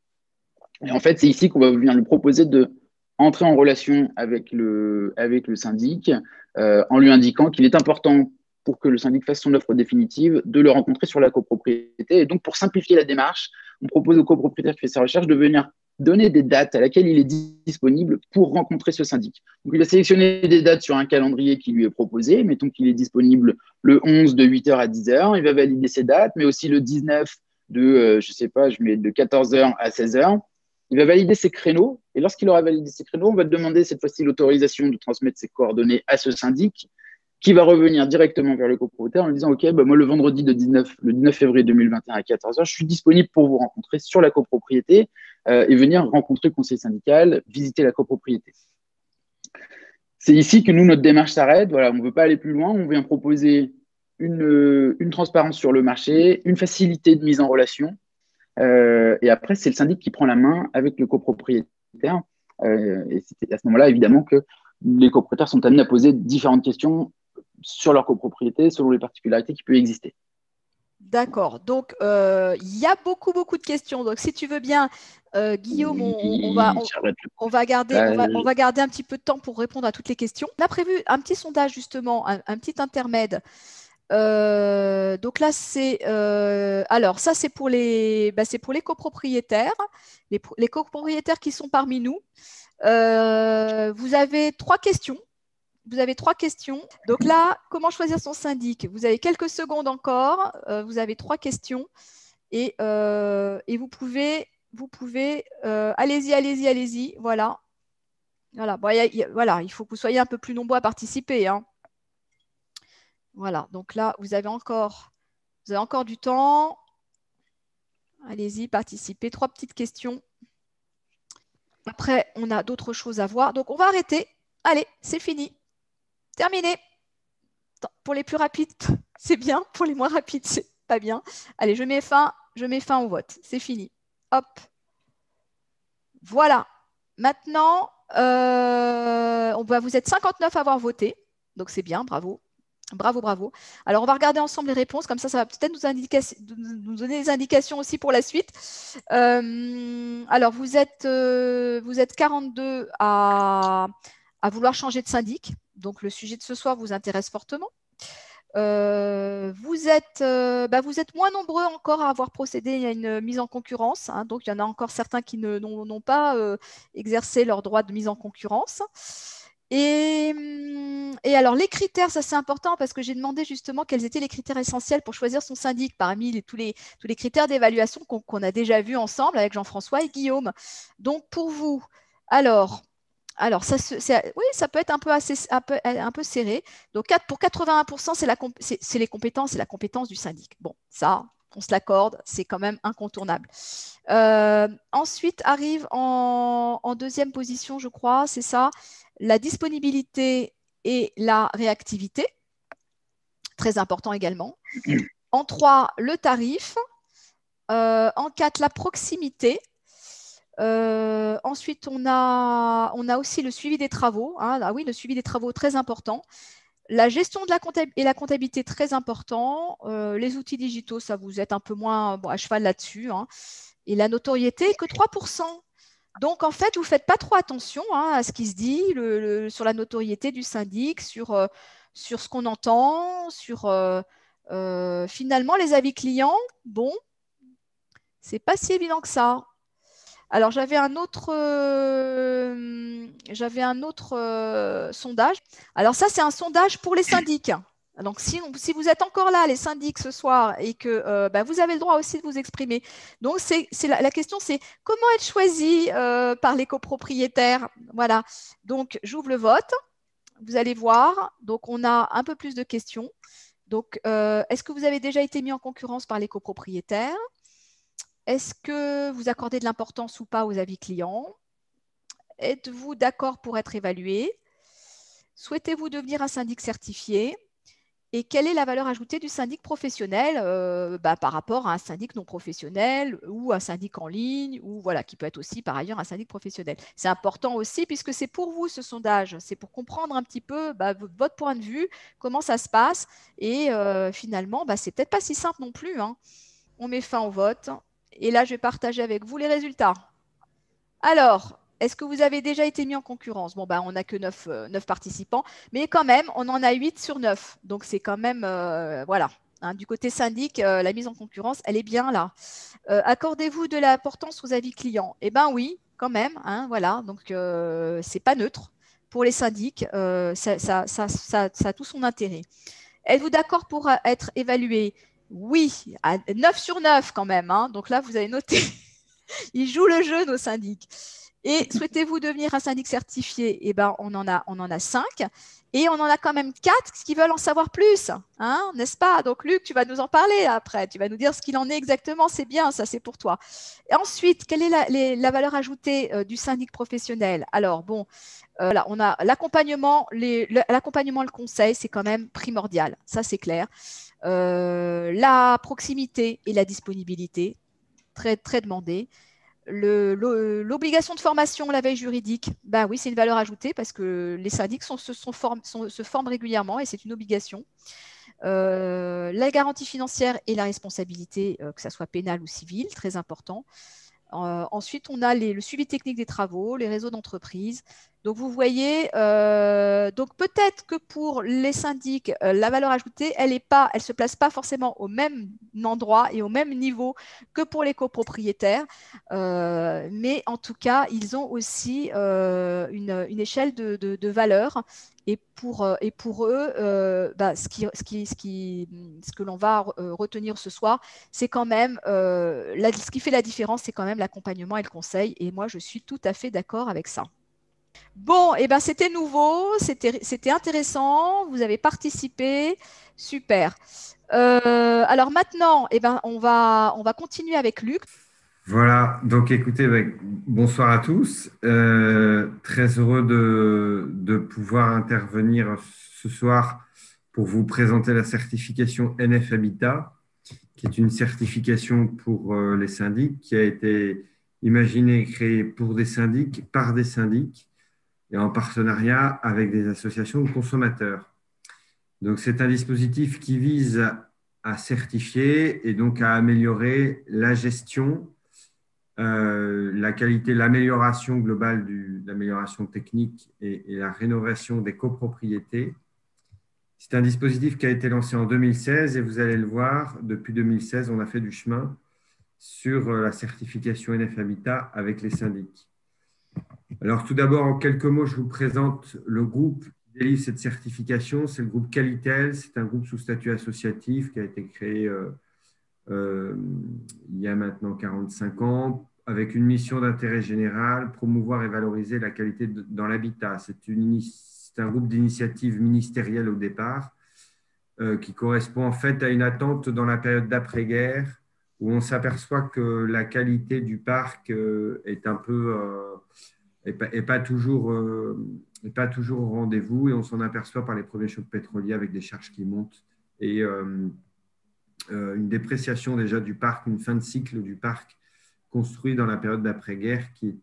Et en fait, c'est ici qu'on va venir lui proposer d'entrer en relation avec le syndic en lui indiquant qu'il est important pour que le syndic fasse son offre définitive, de le rencontrer sur la copropriété. Et donc, pour simplifier la démarche, on propose au copropriétaire qui fait sa recherche de venir donner des dates à laquelle il est disponible pour rencontrer ce syndic. Donc, il va sélectionner des dates sur un calendrier qui lui est proposé. Mettons qu'il est disponible le 11 de 8h à 10h. Il va valider ces dates, mais aussi le 19 de, je mets de 14h à 16h. Il va valider ses créneaux. Et lorsqu'il aura validé ses créneaux, on va demander cette fois-ci l'autorisation de transmettre ses coordonnées à ce syndic, qui va revenir directement vers le copropriétaire en lui disant « Ok, moi, le vendredi le 19 février 2021 à 14h, je suis disponible pour vous rencontrer sur la copropriété et venir rencontrer le conseil syndical, visiter la copropriété. » C'est ici que nous, notre démarche s'arrête. Voilà, on ne veut pas aller plus loin. On vient proposer une transparence sur le marché, une facilité de mise en relation. Et après, c'est le syndic qui prend la main avec le copropriétaire. Et c'est à ce moment-là, évidemment, que les copropriétaires sont amenés à poser différentes questions sur leur copropriété, selon les particularités qui peuvent exister.
D'accord. Donc, il y a beaucoup de questions. Donc, si tu veux bien, Guillaume, on va garder un petit peu de temps pour répondre à toutes les questions. On a prévu un petit sondage, justement, un petit intermède. Donc là, alors ça, c'est pour les copropriétaires, les copropriétaires qui sont parmi nous. Vous avez 3 questions. Donc là, comment choisir son syndic? Vous avez quelques secondes encore. Vous avez 3 questions et vous pouvez allez-y. Voilà. Bon, voilà, il faut que vous soyez un peu plus nombreux à participer, hein. Voilà. Donc là, vous avez encore du temps. Allez-y, participez. 3 petites questions. Après, on a d'autres choses à voir. Donc, on va arrêter. Allez, c'est fini. Terminé. Pour les plus rapides, c'est bien. Pour les moins rapides, c'est pas bien. Allez, je mets fin au vote. C'est fini. Hop. Voilà. Maintenant, vous êtes 59 à avoir voté. Donc, c'est bien. Bravo. Bravo, bravo. Alors, on va regarder ensemble les réponses, comme ça va peut-être nous donner des indications aussi pour la suite. Alors, vous êtes 42 à vouloir changer de syndic. Donc, le sujet de ce soir vous intéresse fortement. Vous êtes moins nombreux encore à avoir procédé à une mise en concurrence. Hein, donc, il y en a encore certains qui n'ont pas exercé leur droit de mise en concurrence. Et alors, les critères, ça c'est important parce que j'ai demandé justement quels étaient les critères essentiels pour choisir son syndic parmi tous les critères d'évaluation qu'on a déjà vus ensemble avec Jean-François et Guillaume. Donc, pour vous, alors oui, ça peut être un peu serré. Donc, pour 81%, c'est les compétences, c'est la compétence du syndic. Bon, ça, on se l'accorde, c'est quand même incontournable. Ensuite, arrive en deuxième position, je crois, c'est ça, la disponibilité et la réactivité. Très important également. En 3, le tarif. En 4, la proximité. Ensuite, on a aussi le suivi des travaux. Hein. Ah oui, le suivi des travaux, très important. La gestion de la comptabilité, très important. Les outils digitaux, ça vous êtes un peu moins à cheval là-dessus. Hein. Et la notoriété, que 3%. Donc, en fait, vous ne faites pas trop attention à ce qui se dit sur la notoriété du syndic, sur ce qu'on entend, sur finalement les avis clients. Bon, c'est pas si évident que ça. Alors, j'avais un autre sondage. Alors, ça, c'est un sondage pour les syndics. Donc, si vous êtes encore là, les syndics, ce soir, et que vous avez le droit aussi de vous exprimer. Donc, la question, c'est comment être choisi par les copropriétaires. Voilà. Donc, j'ouvre le vote. Vous allez voir. Donc, on a un peu plus de questions. Donc, est-ce que vous avez déjà été mis en concurrence par les copropriétaires ? Est-ce que vous accordez de l'importance ou pas aux avis clients? Êtes-vous d'accord pour être évalué? Souhaitez-vous devenir un syndic certifié? Et quelle est la valeur ajoutée du syndic professionnel par rapport à un syndic non professionnel ou un syndic en ligne, ou voilà, qui peut être aussi par ailleurs un syndic professionnel? C'est important aussi puisque c'est pour vous ce sondage, c'est pour comprendre un petit peu votre point de vue, comment ça se passe, et finalement, c'est peut-être pas si simple non plus. Hein. On met fin au vote. Et là, je vais partager avec vous les résultats. Alors, est-ce que vous avez déjà été mis en concurrence? Bon, on n'a que 9 participants, mais quand même, on en a 8 sur 9. Donc, c'est quand même, voilà. Hein, du côté syndic, la mise en concurrence, elle est bien là. Accordez-vous de l'importance aux avis clients? Eh bien, oui, quand même. Hein, voilà. Donc, c'est pas neutre. Pour les syndics, ça a tout son intérêt. Êtes-vous d'accord pour être évalué? Oui, à 9 sur 9 quand même. Hein. Donc là, vous avez noté. Ils jouent le jeu, nos syndics. Et souhaitez-vous devenir un syndic certifié? Eh ben, on en a 5. Et on en a quand même 4 qui veulent en savoir plus. Hein, n'est-ce pas? Donc, Luc, tu vas nous en parler après. Tu vas nous dire ce qu'il en est exactement. C'est bien, ça, c'est pour toi. Et ensuite, quelle est la valeur ajoutée du syndic professionnel? Alors, bon, là, on a l'accompagnement, le conseil, c'est quand même primordial. Ça, c'est clair. La proximité et la disponibilité, très, très demandé. L'obligation de formation, la veille juridique, oui, c'est une valeur ajoutée parce que les syndics se forment régulièrement et c'est une obligation. La garantie financière et la responsabilité, que ça soit pénale ou civile, très important. Ensuite, on a le suivi technique des travaux, les réseaux d'entreprise. Donc, vous voyez, donc peut-être que pour les syndics, la valeur ajoutée, elle ne se place pas forcément au même endroit et au même niveau que pour les copropriétaires. Mais en tout cas, ils ont aussi une échelle de valeur. Et pour eux, ce que l'on va retenir ce soir, c'est quand même, ce qui fait la différence, c'est quand même l'accompagnement et le conseil. Et moi, je suis tout à fait d'accord avec ça. Bon, c'était nouveau, c'était intéressant, vous avez participé, super. Alors maintenant, on va continuer avec Luc.
Voilà, donc écoutez, bonsoir à tous. Très heureux de pouvoir intervenir ce soir pour vous présenter la certification NF Habitat, qui est une certification pour les syndics, qui a été imaginée et créée pour des syndics, par des syndics, et en partenariat avec des associations de consommateurs. Donc, c'est un dispositif qui vise à certifier et donc à améliorer la gestion, la qualité, l'amélioration globale, l'amélioration technique et la rénovation des copropriétés. C'est un dispositif qui a été lancé en 2016 et vous allez le voir, depuis 2016, on a fait du chemin sur la certification NF Habitat avec les syndics. Alors, tout d'abord, en quelques mots, je vous présente le groupe qui délivre cette certification. C'est le groupe Qualitel. C'est un groupe sous statut associatif qui a été créé il y a maintenant 45 ans avec une mission d'intérêt général, promouvoir et valoriser la qualité dans l'habitat. C'est un groupe d'initiative ministérielle au départ qui correspond en fait à une attente dans la période d'après-guerre où on s'aperçoit que la qualité du parc est un peu… n'est pas toujours au rendez-vous et on s'en aperçoit par les premiers chocs pétroliers avec des charges qui montent et une dépréciation déjà du parc, une fin de cycle du parc construit dans la période d'après-guerre qui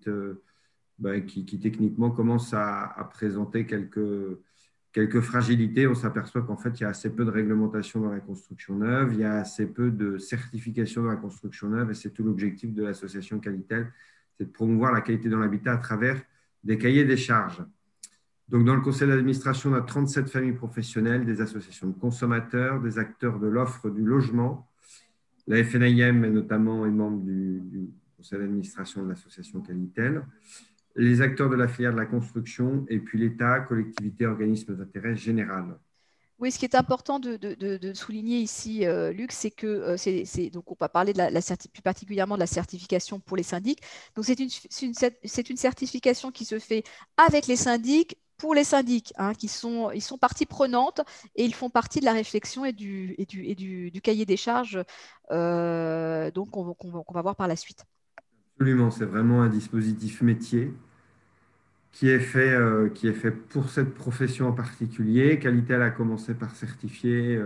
techniquement commence à présenter quelques fragilités. On s'aperçoit qu'en fait, il y a assez peu de réglementation dans la construction neuve, il y a assez peu de certification dans la construction neuve et c'est tout l'objectif de l'association Qualitel, c'est de promouvoir la qualité dans l'habitat à travers des cahiers des charges. Donc, dans le conseil d'administration, on a 37 familles professionnelles, des associations de consommateurs, des acteurs de l'offre du logement. La FNIM est notamment membre du conseil d'administration de l'association Qualitel. Les acteurs de la filière de la construction et puis l'État, collectivités, organismes d'intérêt général.
Oui, ce qui est important de souligner ici, Luc, c'est que donc on va parler plus particulièrement de la certification pour les syndics. Donc c'est une certification qui se fait avec les syndics, pour les syndics, hein, ils sont partie prenante et ils font partie de la réflexion et du cahier des charges donc qu'on va voir par la suite.
Absolument, c'est vraiment un dispositif métier qui est fait pour cette profession en particulier. Qualitel a commencé par certifier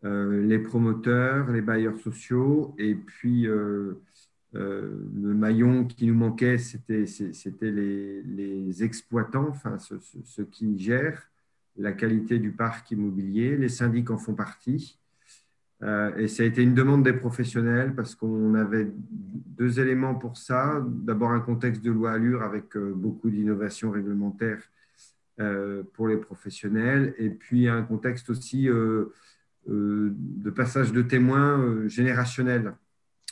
les promoteurs, les bailleurs sociaux, et puis le maillon qui nous manquait, c'était les exploitants, enfin ceux qui gèrent la qualité du parc immobilier. Les syndics en font partie. Et ça a été une demande des professionnels parce qu'on avait deux éléments pour ça. D'abord, un contexte de loi Allure avec beaucoup d'innovations réglementaires pour les professionnels et puis un contexte aussi de passage de témoins générationnels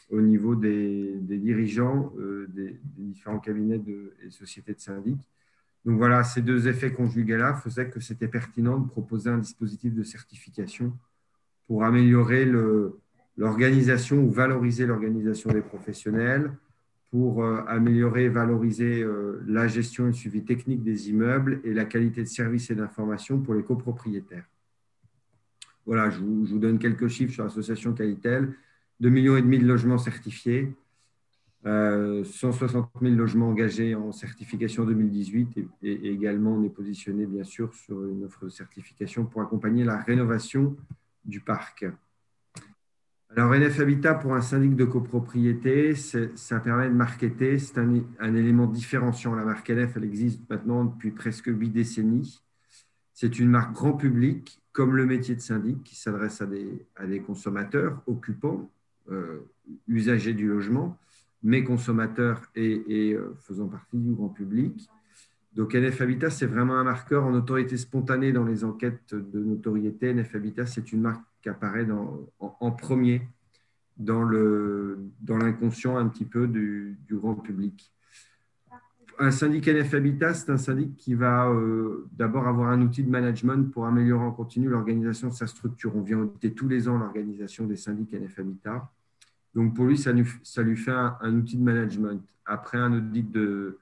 au niveau des dirigeants des différents cabinets et sociétés de syndics. Donc voilà, ces deux effets conjugués-là faisaient que c'était pertinent de proposer un dispositif de certification pour améliorer l'organisation ou valoriser l'organisation des professionnels, pour améliorer et valoriser la gestion et le suivi technique des immeubles et la qualité de services et d'information pour les copropriétaires. Voilà, je vous donne quelques chiffres sur l'association Qualitel. 2,5 millions de logements certifiés, 160 000 logements engagés en certification 2018 et également on est positionné bien sûr sur une offre de certification pour accompagner la rénovation du parc. Alors, NF Habitat pour un syndic de copropriété, ça permet de marketer, c'est un élément différenciant. La marque NF, elle existe maintenant depuis presque 8 décennies. C'est une marque grand public, comme le métier de syndic, qui s'adresse à des consommateurs, occupants, usagers du logement, mais consommateurs et faisant partie du grand public. Donc, NF Habitat, c'est vraiment un marqueur en notoriété spontanée dans les enquêtes de notoriété. NF Habitat, c'est une marque qui apparaît en premier dans l'inconscient un petit peu du grand public. Un syndic NF Habitat, c'est un syndic qui va d'abord avoir un outil de management pour améliorer en continu l'organisation de sa structure. On vient auditer tous les ans l'organisation des syndics NF Habitat. Donc, pour lui, ça lui fait un outil de management. Après un audit de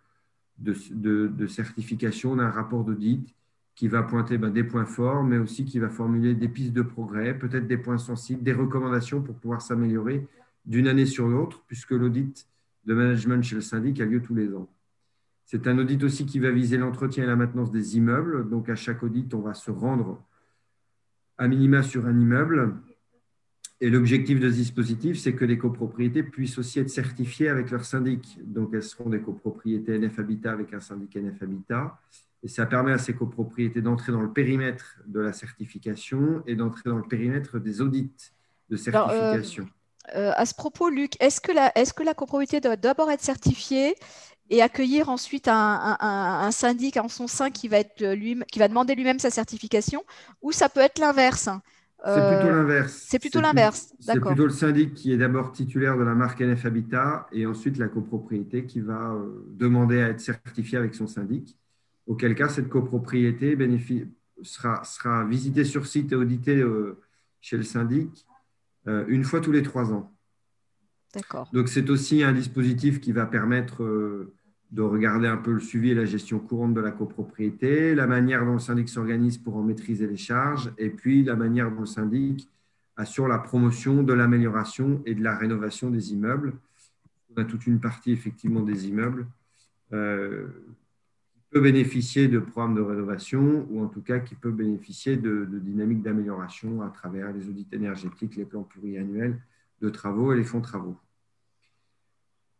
certification, on a un rapport d'audit qui va pointer des points forts, mais aussi qui va formuler des pistes de progrès, peut-être des points sensibles, des recommandations pour pouvoir s'améliorer d'une année sur l'autre, puisque l'audit de management chez le syndic a lieu tous les ans. C'est un audit aussi qui va viser l'entretien et la maintenance des immeubles. Donc, à chaque audit, on va se rendre à minima sur un immeuble. Et l'objectif de ce dispositif, c'est que les copropriétés puissent aussi être certifiées avec leur syndic. Donc, elles seront des copropriétés NF Habitat avec un syndic NF Habitat. Et ça permet à ces copropriétés d'entrer dans le périmètre de la certification et d'entrer dans le périmètre des audits de
Alors,
certification.
à ce propos, Luc, est-ce que la copropriété doit d'abord être certifiée et accueillir ensuite un syndic en son sein qui va demander lui-même sa certification, ou ça peut être l'inverse?
C'est plutôt l'inverse.
C'est plutôt l'inverse,
C'est
d'accord.
plutôt le syndic qui est d'abord titulaire de la marque NF Habitat et ensuite la copropriété qui va demander à être certifiée avec son syndic. Auquel cas, cette copropriété sera visitée sur site et auditée chez le syndic une fois tous les 3 ans.
D'accord.
Donc, c'est aussi un dispositif qui va permettre de regarder un peu le suivi et la gestion courante de la copropriété, la manière dont le syndic s'organise pour en maîtriser les charges, et puis la manière dont le syndic assure la promotion de l'amélioration et de la rénovation des immeubles. On a toute une partie, effectivement, des immeubles qui peut bénéficier de programmes de rénovation ou en tout cas qui peut bénéficier de dynamiques d'amélioration à travers les audits énergétiques, les plans pluriannuels de travaux et les fonds de travaux.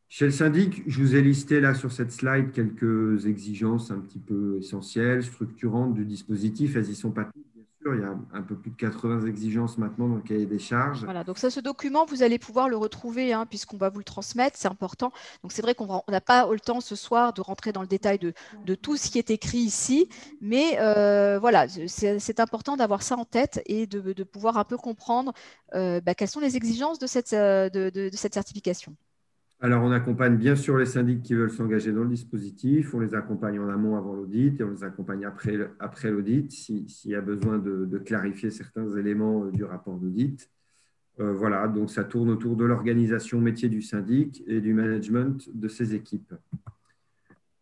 Chez le syndic, je vous ai listé là sur cette slide quelques exigences un petit peu essentielles, structurantes du dispositif. Elles n'y sont pas toutes, bien sûr. Il y a un peu plus de 80 exigences maintenant dans le cahier des charges.
Voilà, donc ça, ce document, vous allez pouvoir le retrouver puisqu'on va vous le transmettre, c'est important. Donc c'est vrai qu'on n'a pas le temps ce soir de rentrer dans le détail de tout ce qui est écrit ici, mais voilà, c'est important d'avoir ça en tête et de pouvoir un peu comprendre quelles sont les exigences de cette certification.
Alors, on accompagne bien sûr les syndics qui veulent s'engager dans le dispositif. On les accompagne en amont avant l'audit et on les accompagne après l'audit s'il y a besoin de clarifier certains éléments du rapport d'audit. Voilà, donc ça tourne autour de l'organisation métier du syndic et du management de ses équipes.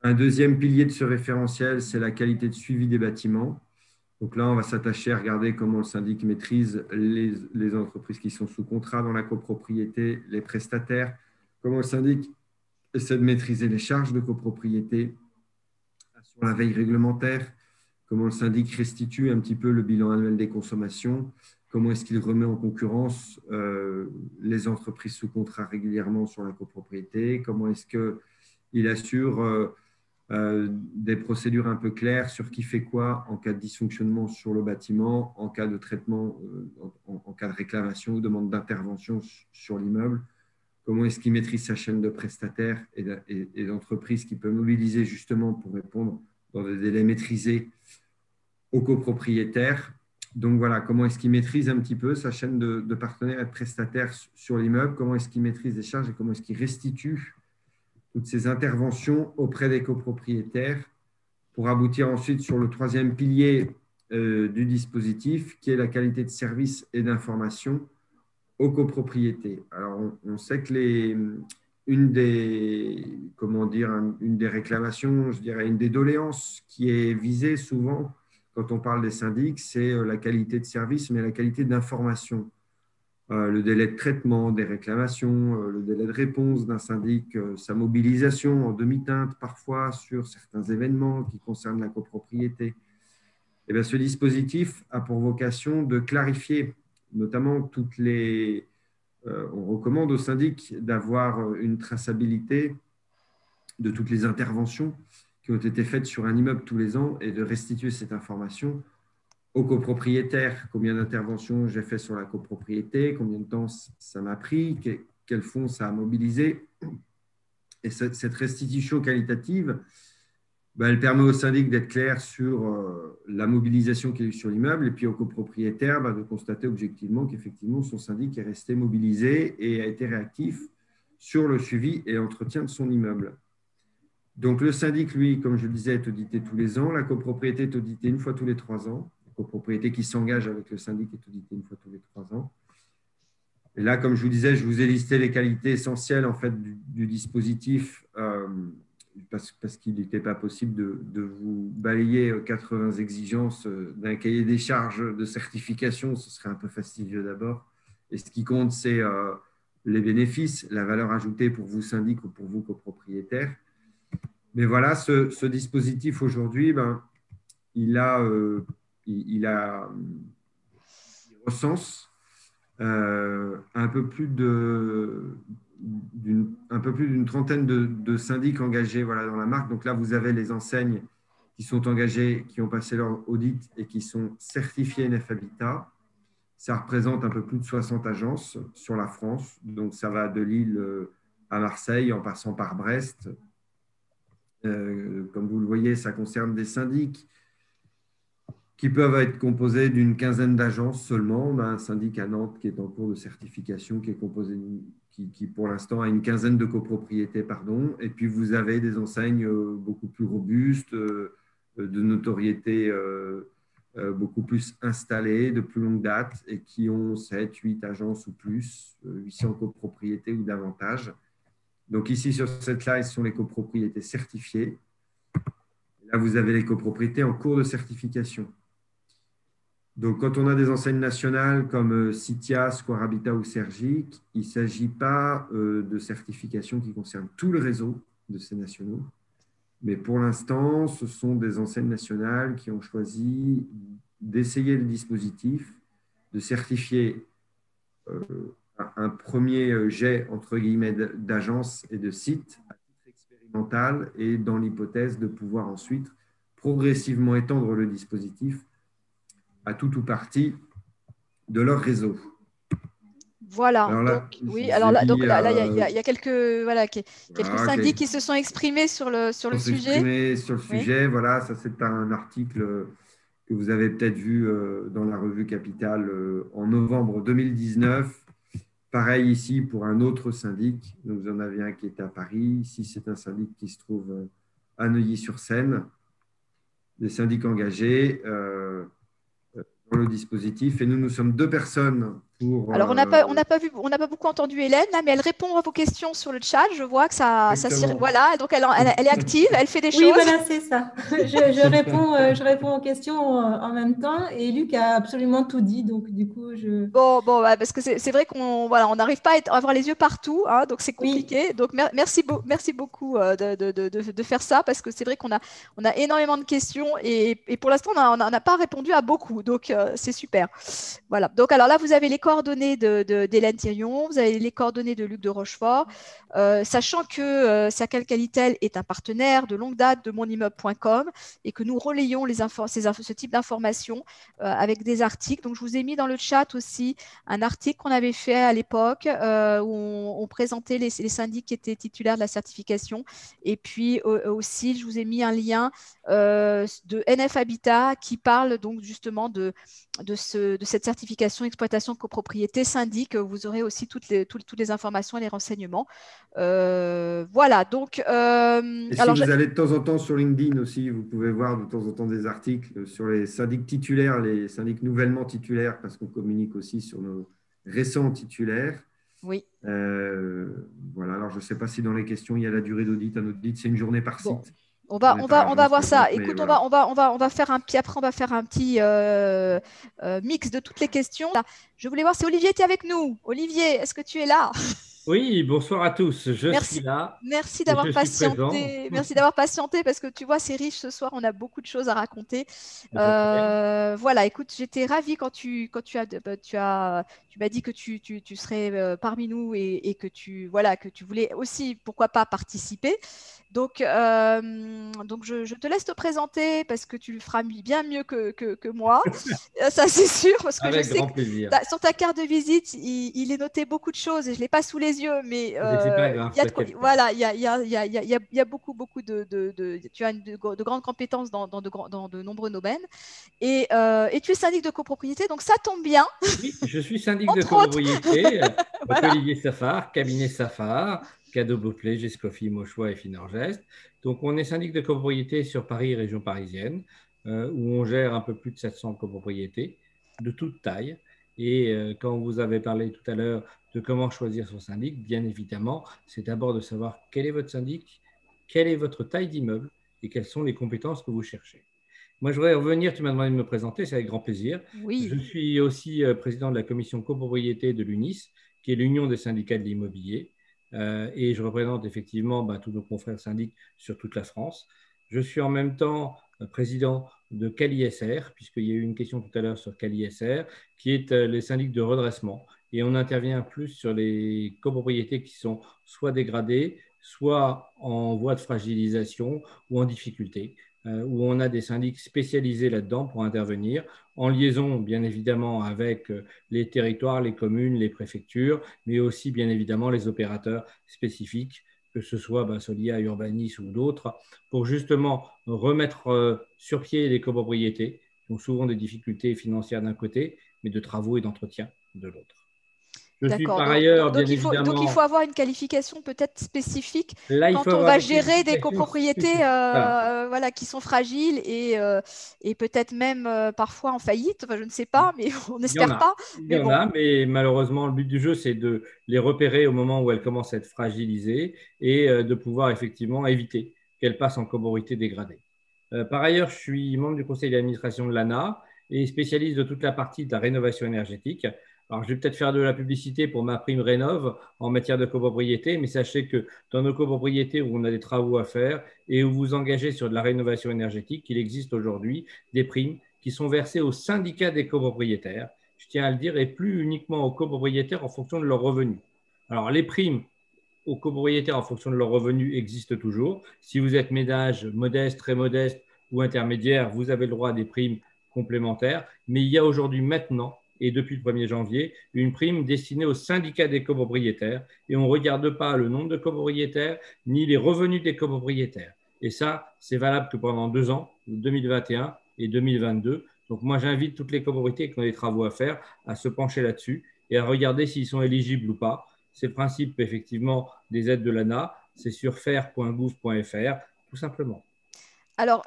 Un deuxième pilier de ce référentiel, c'est la qualité de suivi des bâtiments. Donc là, on va s'attacher à regarder comment le syndic maîtrise les entreprises qui sont sous contrat dans la copropriété, les prestataires, comment le syndic essaie de maîtriser les charges de copropriété, sur la veille réglementaire, comment le syndic restitue un petit peu le bilan annuel des consommations, comment est-ce qu'il remet en concurrence les entreprises sous contrat régulièrement sur la copropriété, comment est-ce qu'il assure des procédures un peu claires sur qui fait quoi en cas de dysfonctionnement sur le bâtiment, en cas de traitement, en cas de réclamation ou demande d'intervention sur l'immeuble. Comment est-ce qu'il maîtrise sa chaîne de prestataires et d'entreprises qui peut mobiliser justement pour répondre dans des délais maîtrisés aux copropriétaires. Donc voilà, comment est-ce qu'il maîtrise un petit peu sa chaîne de partenaires et de prestataires sur l'immeuble, comment est-ce qu'il maîtrise les charges et comment est-ce qu'il restitue toutes ces interventions auprès des copropriétaires pour aboutir ensuite sur le troisième pilier du dispositif qui est la qualité de service et d'information aux copropriétés. Alors, on sait que une des réclamations, je dirais, une des doléances qui est visée souvent quand on parle des syndics, c'est la qualité de service, mais la qualité d'information. Le délai de traitement des réclamations, le délai de réponse d'un syndic, sa mobilisation en demi-teinte parfois sur certains événements qui concernent la copropriété. Et bien, ce dispositif a pour vocation de clarifier notamment on recommande au syndic d'avoir une traçabilité de toutes les interventions qui ont été faites sur un immeuble tous les ans et de restituer cette information aux copropriétaires. Combien d'interventions j'ai fait sur la copropriété, combien de temps ça m'a pris, quels fonds ça a mobilisé. Et cette restitution qualitative, elle permet au syndic d'être clair sur la mobilisation qu'il y a eu sur l'immeuble et puis au copropriétaire de constater objectivement qu'effectivement son syndic est resté mobilisé et a été réactif sur le suivi et l'entretien de son immeuble. Donc le syndic, lui, comme je le disais, est audité tous les ans. La copropriété est auditée une fois tous les 3 ans. La copropriété qui s'engage avec le syndic est auditée une fois tous les 3 ans. Et là, comme je vous disais, je vous ai listé les qualités essentielles en fait, du dispositif parce qu'il n'était pas possible de vous balayer 80 exigences d'un cahier des charges de certification. Ce serait un peu fastidieux d'abord. Et ce qui compte, c'est les bénéfices, la valeur ajoutée pour vous syndic ou pour vous copropriétaires. Mais voilà, ce dispositif aujourd'hui, il recense un peu plus d'une trentaine de syndics engagés dans la marque. Donc là, vous avez les enseignes qui sont engagés, qui ont passé leur audit et qui sont certifiés NF Habitat. Ça représente un peu plus de 60 agences sur la France. Donc, ça va de Lille à Marseille en passant par Brest. Comme vous le voyez, ça concerne des syndics qui peuvent être composés d'une quinzaine d'agences seulement. On a un syndic à Nantes qui est en cours de certification, qui est composé, qui pour l'instant a une quinzaine de copropriétés, pardon. Et puis vous avez des enseignes beaucoup plus robustes, de notoriété beaucoup plus installées, de plus longue date, et qui ont 7, 8 agences ou plus, 800 copropriétés ou davantage. Donc ici, sur cette slide, ce sont les copropriétés certifiées. Là, vous avez les copropriétés en cours de certification. Donc, quand on a des enseignes nationales comme Citia, Square Habitat ou Sergic, il ne s'agit pas de certification qui concerne tout le réseau de ces nationaux. Mais pour l'instant, ce sont des enseignes nationales qui ont choisi d'essayer le dispositif, de certifier un premier jet, entre guillemets, d'agences et de sites à titre expérimental et dans l'hypothèse de pouvoir ensuite progressivement étendre le dispositif à tout ou partie de leur réseau.
Voilà.
Alors là,
donc, oui, alors là, donc là, il y a quelques, voilà, quelques syndics qui se sont exprimés sur le sujet.
Sur le sujet, voilà, ça c'est un article que vous avez peut-être vu dans la revue Capital en novembre 2019. Pareil ici pour un autre syndic. Vous en avez un qui est à Paris. Ici, c'est un syndic qui se trouve à Neuilly-sur-Seine. Des syndics engagés dans le dispositif. Et nous sommes 2 personnes pour…
Alors, on n'a pas beaucoup entendu Hélène, là, mais elle répond à vos questions sur le chat. Je vois que ça voilà, donc elle est active, elle fait des choses.
Oui, voilà, c'est ça. Je réponds aux questions en même temps et Luc a absolument tout dit, donc du coup, je…
Bon, parce que c'est vrai qu'on on n'arrive pas à avoir les yeux partout, hein, donc c'est compliqué. Oui. Donc, merci beaucoup de faire ça, parce que c'est vrai qu'on a énormément de questions et pour l'instant, on n'a pas répondu à beaucoup, donc c'est super. Voilà. Donc, alors là, vous avez les coordonnées d'Hélène Thirion, vous avez les coordonnées de Luc de Rochefort, sachant que Sacal Qualitel est un partenaire de longue date de monimmeuble.com et que nous relayons ce type d'informations avec des articles. Donc, je vous ai mis dans le chat aussi un article qu'on avait fait à l'époque où on présentait les syndics qui étaient titulaires de la certification. Et puis aussi, je vous ai mis un lien de NF Habitat qui parle donc justement de cette certification exploitation de copropriété syndic. Vous aurez aussi toutes les informations et les renseignements. Voilà, donc…
et si vous allez de temps en temps sur LinkedIn aussi, vous pouvez voir de temps en temps des articles sur les syndics titulaires, les syndics nouvellement titulaires, parce qu'on communique aussi sur nos récents titulaires.
Oui.
Voilà, alors je ne sais pas si dans les questions, il y a la durée d'audit. Un audit, c'est une journée par site.
Bon. On va voir ça. Écoute, voilà. on va faire un petit mix de toutes les questions. Là, je voulais voir si Olivier était avec nous. Olivier, est-ce que tu es là?
Oui, bonsoir à tous. Je suis là.
Merci d'avoir patienté. Merci d'avoir patienté parce que tu vois, c'est riche ce soir. On a beaucoup de choses à raconter. Voilà, écoute, j'étais ravie quand tu m'as dit que tu serais parmi nous et que tu voulais aussi, pourquoi pas, participer. Donc, je te laisse te présenter parce que tu le feras bien mieux que moi. Ça, c'est sûr. Parce que
avec
je sais
grand plaisir.
Sur ta carte de visite, il est noté beaucoup de choses et je ne l'ai pas sous les yeux, mais il y a beaucoup tu as de grandes compétences dans de nombreux domaines. Et tu es syndic de copropriété, donc ça tombe bien.
Oui, je suis syndic de copropriété. Voilà. Olivier Safar, cabinet Safar. Cadeau Beauplay, Gescoffi, Mauchois et Finorgest. Donc, on est syndic de copropriété sur Paris et région parisienne, où on gère un peu plus de 700 copropriétés de toute taille. Et quand vous avez parlé tout à l'heure de comment choisir son syndic, bien évidemment, c'est d'abord de savoir quel est votre syndic, quelle est votre taille d'immeuble et quelles sont les compétences que vous cherchez. Moi, je voudrais revenir, tu m'as demandé de me présenter, c'est avec grand plaisir.
Oui.
Je suis aussi président de la commission copropriété de l'UNIS, qui est l'Union des syndicats de l'immobilier. Et je représente effectivement tous nos confrères syndics sur toute la France. Je suis en même temps président de CalISR, puisqu'il y a eu une question tout à l'heure sur CalISR, qui est les syndics de redressement. Et on intervient plus sur les copropriétés qui sont soit dégradées, soit en voie de fragilisation ou en difficulté. où on a des syndics spécialisés là-dedans pour intervenir, en liaison bien évidemment avec les territoires, les communes, les préfectures, mais aussi bien évidemment les opérateurs spécifiques, que ce soit Solia, Urbanis ou d'autres, pour justement remettre sur pied les copropriétés, qui ont souvent des difficultés financières d'un côté, mais de travaux et d'entretien de l'autre. Je suis par ailleurs, bien évidemment…
Donc, il faut avoir une qualification peut-être spécifique
là,
quand on va gérer des
qualification
copropriétés
voilà.
qui sont fragiles et peut-être même parfois en faillite. Enfin, je ne sais pas, mais on n'espère pas.
Il y en a, mais malheureusement, le but du jeu, c'est de les repérer au moment où elles commencent à être fragilisées et de pouvoir effectivement éviter qu'elles passent en copropriété dégradée. Par ailleurs, je suis membre du conseil d'administration de l'ANA et spécialiste de toute la partie de la rénovation énergétique. Alors, je vais peut-être faire de la publicité pour ma prime Rénov en matière de copropriété, mais sachez que dans nos copropriétés où on a des travaux à faire et où vous engagez sur de la rénovation énergétique, il existe aujourd'hui des primes qui sont versées aux syndicats des copropriétaires, je tiens à le dire, et plus uniquement aux copropriétaires en fonction de leurs revenus. Alors, les primes aux copropriétaires en fonction de leurs revenus existent toujours. Si vous êtes ménage modeste, très modeste ou intermédiaire, vous avez le droit à des primes complémentaires, mais il y a aujourd'hui maintenant et depuis le 1er janvier, une prime destinée aux syndicats des copropriétaires et on ne regarde pas le nombre de copropriétaires ni les revenus des copropriétaires. Et ça, c'est valable que pendant 2 ans, 2021 et 2022. Donc moi, j'invite toutes les copropriétés qui ont des travaux à faire à se pencher là-dessus et à regarder s'ils sont éligibles ou pas. C'est le principe, effectivement, des aides de l'ANA. C'est sur faire.gouv.fr, tout simplement.
Alors,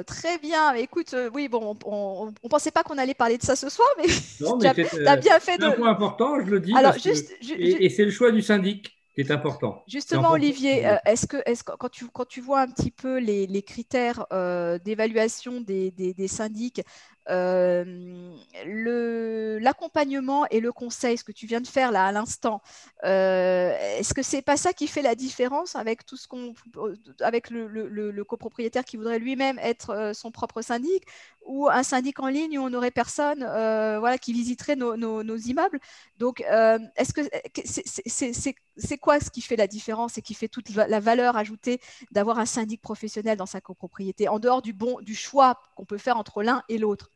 très bien. Écoute, oui, bon, on ne pensait pas qu'on allait parler de ça ce soir, mais tu as bien fait de…
C'est un point important, je le dis,
Alors,
et c'est le choix du syndic qui est important.
Justement, Olivier, quand tu vois un petit peu les critères d'évaluation des syndics, l'accompagnement et le conseil, ce que tu viens de faire là à l'instant, est-ce que c'est pas ça qui fait la différence avec tout avec le copropriétaire qui voudrait lui-même être son propre syndic, ou un syndic en ligne où on n'aurait personne qui visiterait nos immeubles? Donc, est-ce que c'est quoi ce qui fait la différence et qui fait toute la valeur ajoutée d'avoir un syndic professionnel dans sa copropriété, en dehors du choix qu'on peut faire entre l'un et l'autre?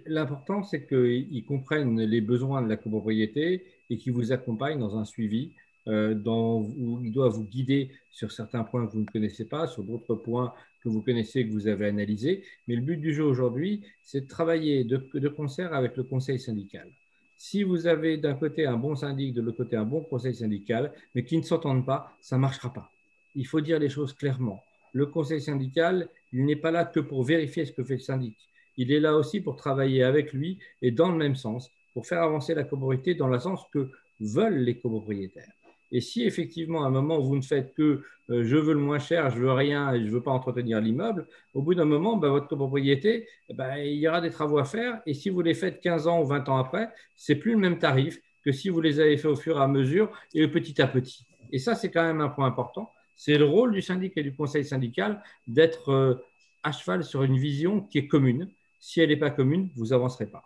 L'important, c'est qu'ils comprennent les besoins de la copropriété et qu'ils vous accompagnent dans un suivi où ils doivent vous guider sur certains points que vous ne connaissez pas, sur d'autres points que vous connaissez, que vous avez analysés. Mais le but du jeu aujourd'hui, c'est de travailler de concert avec le conseil syndical. Si vous avez d'un côté un bon syndic, de l'autre côté un bon conseil syndical, mais qui ne s'entendent pas, ça ne marchera pas. Il faut dire les choses clairement. Le conseil syndical, il n'est pas là que pour vérifier ce que fait le syndic. Il est là aussi pour travailler avec lui et dans le même sens, pour faire avancer la copropriété dans le sens que veulent les copropriétaires. Et si effectivement, à un moment, vous ne faites que je veux le moins cher, je veux rien et je ne veux pas entretenir l'immeuble, au bout d'un moment, votre copropriété, il y aura des travaux à faire. Et si vous les faites 15 ans ou 20 ans après, ce n'est plus le même tarif que si vous les avez fait au fur et à mesure et petit à petit. Et ça, c'est quand même un point important. C'est le rôle du syndic et du conseil syndical d'être à cheval sur une vision qui est commune. Si elle n'est pas commune, vous n'avancerez pas.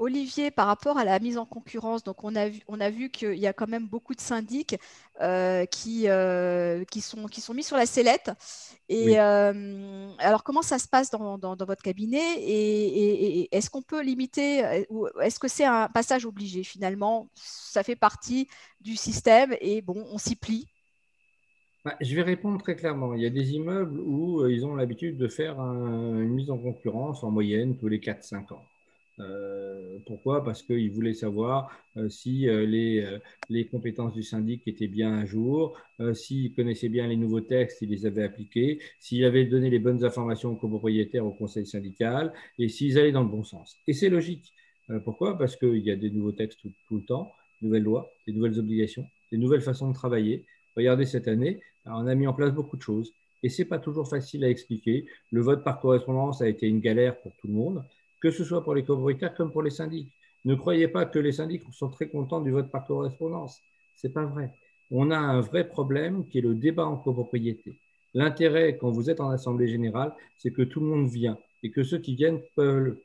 Olivier, par rapport à la mise en concurrence, donc on a vu qu'il y a quand même beaucoup de syndics qui sont mis sur la sellette. Et oui. Alors, comment ça se passe dans votre cabinet et est-ce qu'on peut limiter, ou est-ce que c'est un passage obligé finalement? Ça fait partie du système et bon, on s'y plie.
Je vais répondre très clairement. Il y a des immeubles où ils ont l'habitude de faire une mise en concurrence en moyenne tous les 4-5 ans. Pourquoi? Parce qu'ils voulaient savoir si les compétences du syndic étaient bien à jour, s'ils connaissaient bien les nouveaux textes, s'ils les avaient appliqués, s'ils avaient donné les bonnes informations aux copropriétaires, au conseil syndical, et s'ils allaient dans le bon sens. Et c'est logique. Pourquoi? Parce qu'il y a des nouveaux textes tout le temps, de nouvelles lois, des nouvelles obligations, des nouvelles façons de travailler. Regardez cette année, on a mis en place beaucoup de choses et ce n'est pas toujours facile à expliquer. Le vote par correspondance a été une galère pour tout le monde, que ce soit pour les copropriétaires comme pour les syndics. Ne croyez pas que les syndics sont très contents du vote par correspondance. Ce n'est pas vrai. On a un vrai problème qui est le débat en copropriété. L'intérêt, quand vous êtes en assemblée générale, c'est que tout le monde vient et que ceux qui viennent peuvent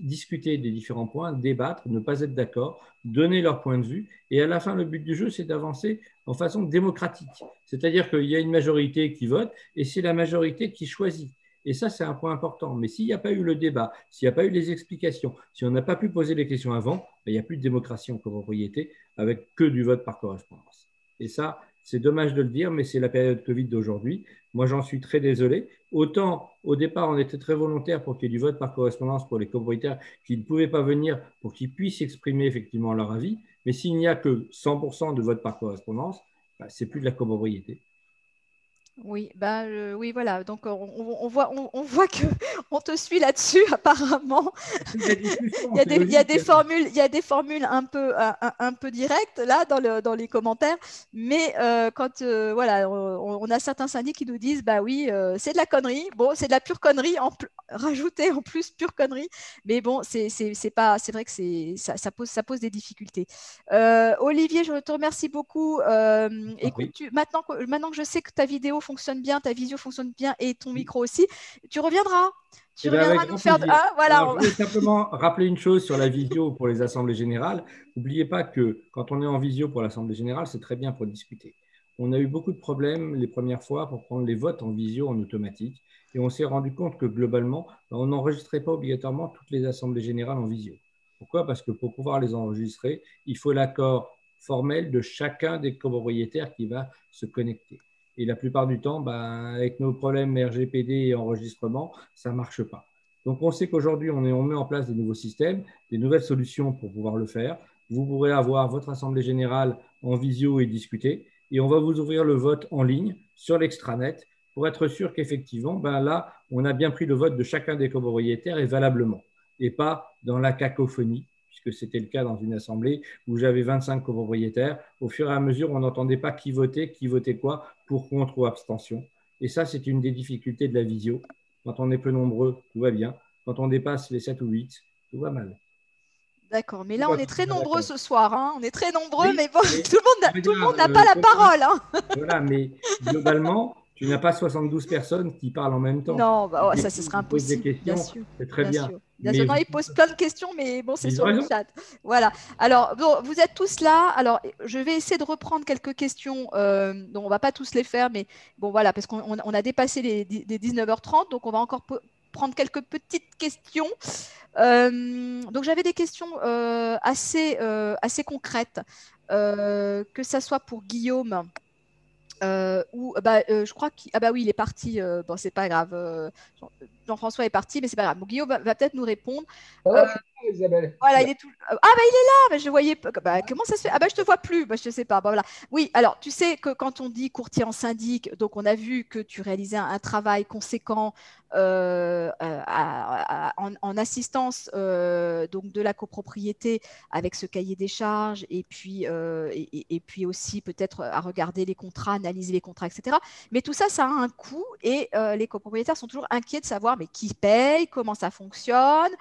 discuter des différents points, débattre, ne pas être d'accord, donner leur point de vue. Et à la fin, le but du jeu, c'est d'avancer en façon démocratique. C'est-à-dire qu'il y a une majorité qui vote et c'est la majorité qui choisit. Et ça, c'est un point important. Mais s'il n'y a pas eu le débat, s'il n'y a pas eu les explications, si on n'a pas pu poser les questions avant, il n'y a plus de démocratie en copropriété avec que du vote par correspondance. Et ça, c'est dommage de le dire, mais c'est la période Covid d'aujourd'hui. Moi, j'en suis très désolé. Autant, au départ, on était très volontaire pour qu'il y ait du vote par correspondance pour les copropriétaires qui ne pouvaient pas venir pour qu'ils puissent exprimer effectivement leur avis. Mais s'il n'y a que 100% de vote par correspondance, c'est plus de la copropriété.
Oui, oui, voilà. Donc on voit que on te suit là-dessus apparemment. Il y a des formules un peu directes là dans les commentaires, mais quand voilà, on a certains syndics qui nous disent bah oui, c'est de la connerie. Bon, c'est de la pure connerie. Rajouter en plus pure connerie, mais bon, c'est vrai que ça pose des difficultés. Olivier, je te remercie beaucoup. Écoute, maintenant que je sais que ta vidéo fonctionne bien, ta visio fonctionne bien et ton micro aussi, tu reviendras. Tu reviendras nous faire.
Voilà. Alors, je voulais simplement rappeler une chose sur la visio pour les assemblées générales. N'oubliez pas que quand on est en visio pour l'assemblée générale, c'est très bien pour discuter. On a eu beaucoup de problèmes les premières fois pour prendre les votes en visio en automatique. Et on s'est rendu compte que globalement, on n'enregistrait pas obligatoirement toutes les assemblées générales en visio. Pourquoi? Parce que pour pouvoir les enregistrer, il faut l'accord formel de chacun des copropriétaires qui va se connecter. Et la plupart du temps, avec nos problèmes RGPD et enregistrement, ça ne marche pas. Donc, on sait qu'aujourd'hui, on met en place des nouveaux systèmes, des nouvelles solutions pour pouvoir le faire. Vous pourrez avoir votre assemblée générale en visio et discuter. Et on va vous ouvrir le vote en ligne sur l'extranet pour être sûr qu'effectivement, là, on a bien pris le vote de chacun des copropriétaires et valablement, et pas dans la cacophonie, puisque c'était le cas dans une assemblée où j'avais 25 copropriétaires. Au fur et à mesure, on n'entendait pas qui votait quoi, pour, contre ou abstention. Et ça, c'est une des difficultés de la visio. Quand on est peu nombreux, tout va bien. Quand on dépasse les 7 ou 8, tout va mal.
D'accord, mais là, on est très nombreux ce soir. Hein. On est très nombreux, oui, mais bon, tout le monde n'a pas la parole. Hein.
Voilà, mais globalement, tu n'as pas 72 personnes qui parlent en même temps.
Non, ça, ce serait impossible. Bien sûr.
C'est très bien.
Non, ils posent plein de questions, mais bon, c'est sur le chat. Voilà. Alors, bon, vous êtes tous là. Alors, je vais essayer de reprendre quelques questions. Donc, on ne va pas tous les faire, mais bon, voilà, parce qu'on a dépassé les 19h30. Donc, on va encore prendre quelques petites questions. Donc, j'avais des questions assez concrètes, que ça soit pour Guillaume. Je crois qu'il oui, il est parti. Bon, c'est pas grave. Jean-François est parti, mais c'est pas grave. Bon, Guillaume va peut-être nous répondre.
Isabelle.
Voilà, il est tout. Il est là. Mais je voyais. Comment ça se fait? Je te vois plus. Je sais pas. Voilà. Oui. Alors, tu sais que quand on dit courtier en syndic, donc on a vu que tu réalisais un travail conséquent en assistance donc de la copropriété avec ce cahier des charges et puis aussi peut-être à regarder les contrats, analyser les contrats, etc. Mais tout ça, ça a un coût et les copropriétaires sont toujours inquiets de savoir mais qui paye, comment ça fonctionne.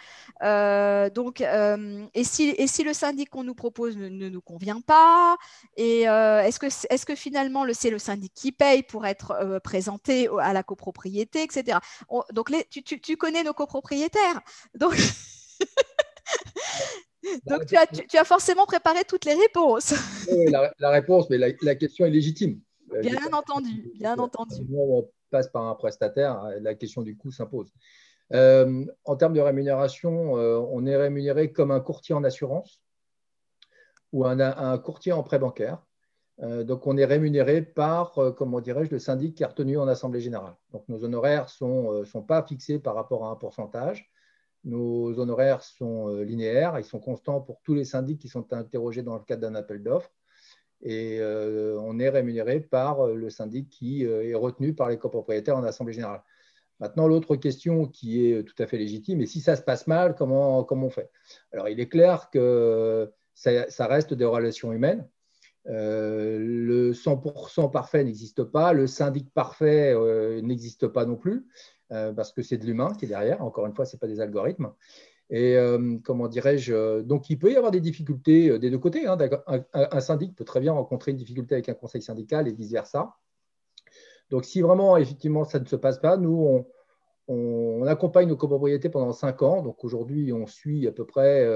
Et si le syndic qu'on nous propose ne nous convient pas, et est-ce que finalement c'est le syndic qui paye pour être présenté à la copropriété, etc. Donc tu connais nos copropriétaires, donc donc tu as forcément préparé toutes les réponses.
Oui, la réponse, mais la question est légitime.
Bien entendu.
On passe par un prestataire, la question du coût s'impose. En termes de rémunération, on est rémunéré comme un courtier en assurance ou un courtier en prêt bancaire. Donc, on est rémunéré par, comment dirais-je, le syndic qui est retenu en assemblée générale. Donc, nos honoraires ne sont pas fixés par rapport à un pourcentage. Nos honoraires sont linéaires, ils sont constants pour tous les syndics qui sont interrogés dans le cadre d'un appel d'offres. Et on est rémunéré par le syndic qui est retenu par les copropriétaires en assemblée générale. Maintenant, l'autre question qui est tout à fait légitime, et si ça se passe mal, comment on fait? Alors, il est clair que ça reste des relations humaines. Le 100% parfait n'existe pas, le syndic parfait n'existe pas non plus, parce que c'est de l'humain qui est derrière. Encore une fois, ce n'est pas des algorithmes. Et comment dirais-je, donc il peut y avoir des difficultés des deux côtés. Hein. Un syndic peut très bien rencontrer une difficulté avec un conseil syndical et vice-versa. Donc si vraiment, effectivement, ça ne se passe pas, nous, on accompagne nos copropriétés pendant 5 ans. Donc aujourd'hui, on suit à peu près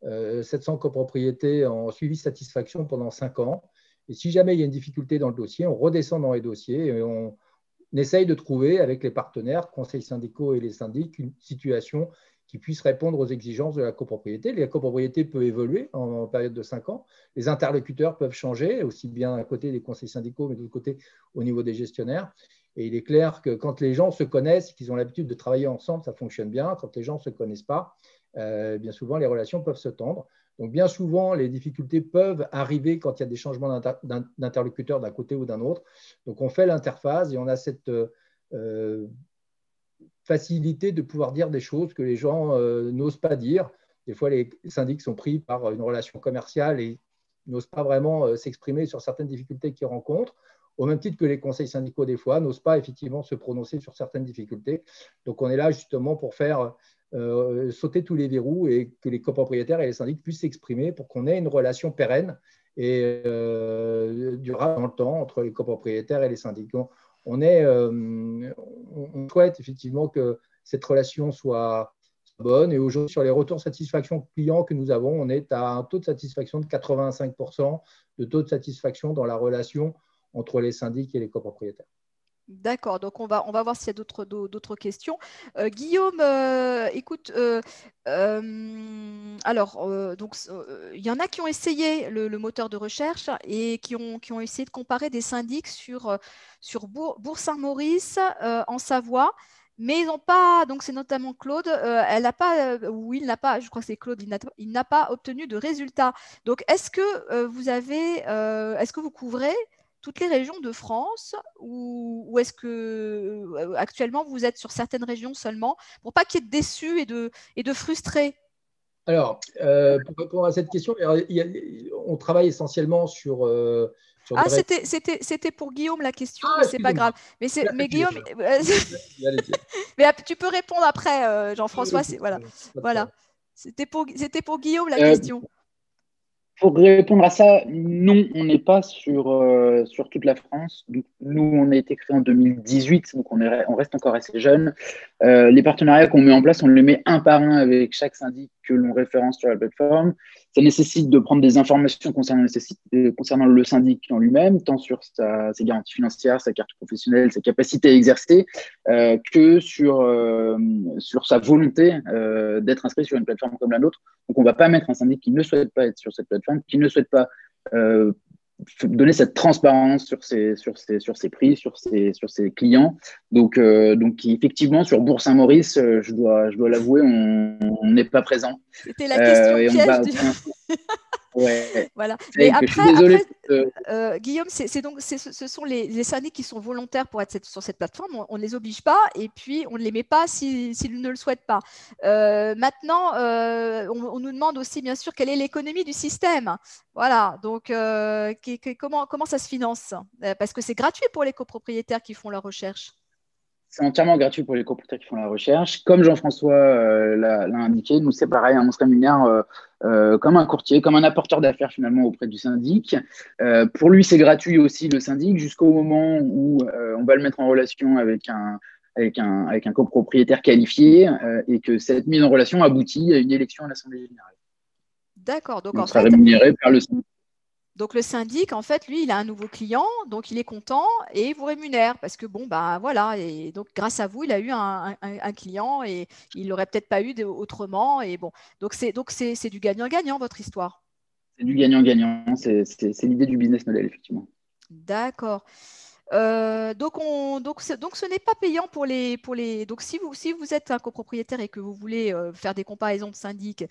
700 copropriétés en suivi satisfaction pendant 5 ans. Et si jamais il y a une difficulté dans le dossier, on redescend dans les dossiers et on essaye de trouver avec les partenaires, conseils syndicaux et les syndics, une situation qui puisse répondre aux exigences de la copropriété. La copropriété peut évoluer en période de 5 ans. Les interlocuteurs peuvent changer, aussi bien à côté des conseils syndicaux, mais de l'autre côté au niveau des gestionnaires. Et il est clair que quand les gens se connaissent, qu'ils ont l'habitude de travailler ensemble, ça fonctionne bien. Quand les gens ne se connaissent pas, bien souvent, les relations peuvent se tendre. Donc, bien souvent, les difficultés peuvent arriver quand il y a des changements d'interlocuteurs d'un côté ou d'un autre. Donc, on fait l'interface et on a cette facilité de pouvoir dire des choses que les gens n'osent pas dire. Des fois, les syndics sont pris par une relation commerciale et n'osent pas vraiment s'exprimer sur certaines difficultés qu'ils rencontrent, au même titre que les conseils syndicaux, des fois, n'osent pas effectivement se prononcer sur certaines difficultés. Donc, on est là justement pour faire sauter tous les verrous et que les copropriétaires et les syndics puissent s'exprimer pour qu'on ait une relation pérenne et durable dans le temps entre les copropriétaires et les syndics. On souhaite effectivement que cette relation soit bonne. Et aujourd'hui, sur les retours de satisfaction clients que nous avons, on est à un taux de satisfaction de 85% de taux de satisfaction dans la relation entre les syndics et les copropriétaires.
D'accord, donc on va voir s'il y a d'autres questions. Guillaume, écoute, alors, il y en a qui ont essayé le moteur de recherche et qui ont essayé de comparer des syndics sur Bourg-Saint-Maurice en Savoie. Mais ils n'ont pas, donc c'est notamment Claude, elle n'a pas, ou il n'a pas, je crois que c'est Claude, il n'a pas obtenu de résultats. Donc, est-ce que est-ce que vous couvrez toutes les régions de France ou est-ce que actuellement vous êtes sur certaines régions seulement pour pas qu'il y ait de déçus et de frustrés?
Alors, pour répondre à cette question, on travaille essentiellement sur
ah, c'était pour Guillaume la question, mais c'est pas grave. Mais Guillaume, mais tu peux répondre après, Jean-François. Voilà. C'était pour Guillaume la question.
Pour répondre à ça, non, on n'est pas sur toute la France. Donc, nous, on a été créé en 2018, donc on reste encore assez jeune. Les partenariats qu'on met en place, on les met un par un avec chaque syndic que l'on référence sur la plateforme. Ça nécessite de prendre des informations concernant le syndic en lui-même, tant sur ses garanties financières, sa carte professionnelle, sa capacité à exercer, que sur sa volonté d'être inscrit sur une plateforme comme la nôtre. Donc, on ne va pas mettre un syndic qui ne souhaite pas être sur cette plateforme, qui ne souhaite pas donner cette transparence sur ses prix, sur ses clients. Donc effectivement, sur Bourg-Saint-Maurice, je dois l'avouer, on n'est pas présent.
C'était la question piège.
Ouais.
Voilà. Mais après,
je suis désolé.
Guillaume, ce sont les syndics qui sont volontaires pour être sur cette plateforme. On ne les oblige pas et puis on ne les met pas s'ils ne le souhaitent pas. Maintenant, on nous demande aussi, bien sûr, quelle est l'économie du système. Voilà. Donc, comment ça se finance? Parce que c'est gratuit pour les copropriétaires qui font leur recherche.
C'est entièrement gratuit pour les copropriétaires qui font la recherche. Comme Jean-François l'a indiqué, nous, c'est pareil, on se rémunère comme un courtier, comme un apporteur d'affaires finalement auprès du syndic. Pour lui, c'est gratuit aussi le syndic jusqu'au moment où on va le mettre en relation avec un copropriétaire qualifié et que cette mise en relation aboutit à une élection à l'Assemblée générale.
D'accord. Donc,
on sera rémunéré par le syndic.
Donc, le syndic, en fait, lui, il a un nouveau client, donc il est content et il vous rémunère parce que, bon, bah voilà, et donc grâce à vous, il a eu un client et il l'aurait peut-être pas eu autrement. Et bon, donc c'est du gagnant-gagnant, votre histoire.
C'est du gagnant-gagnant, c'est l'idée du business model, effectivement.
D'accord. Donc ce n'est pas payant pour les. Donc, si vous êtes un copropriétaire et que vous voulez faire des comparaisons de syndics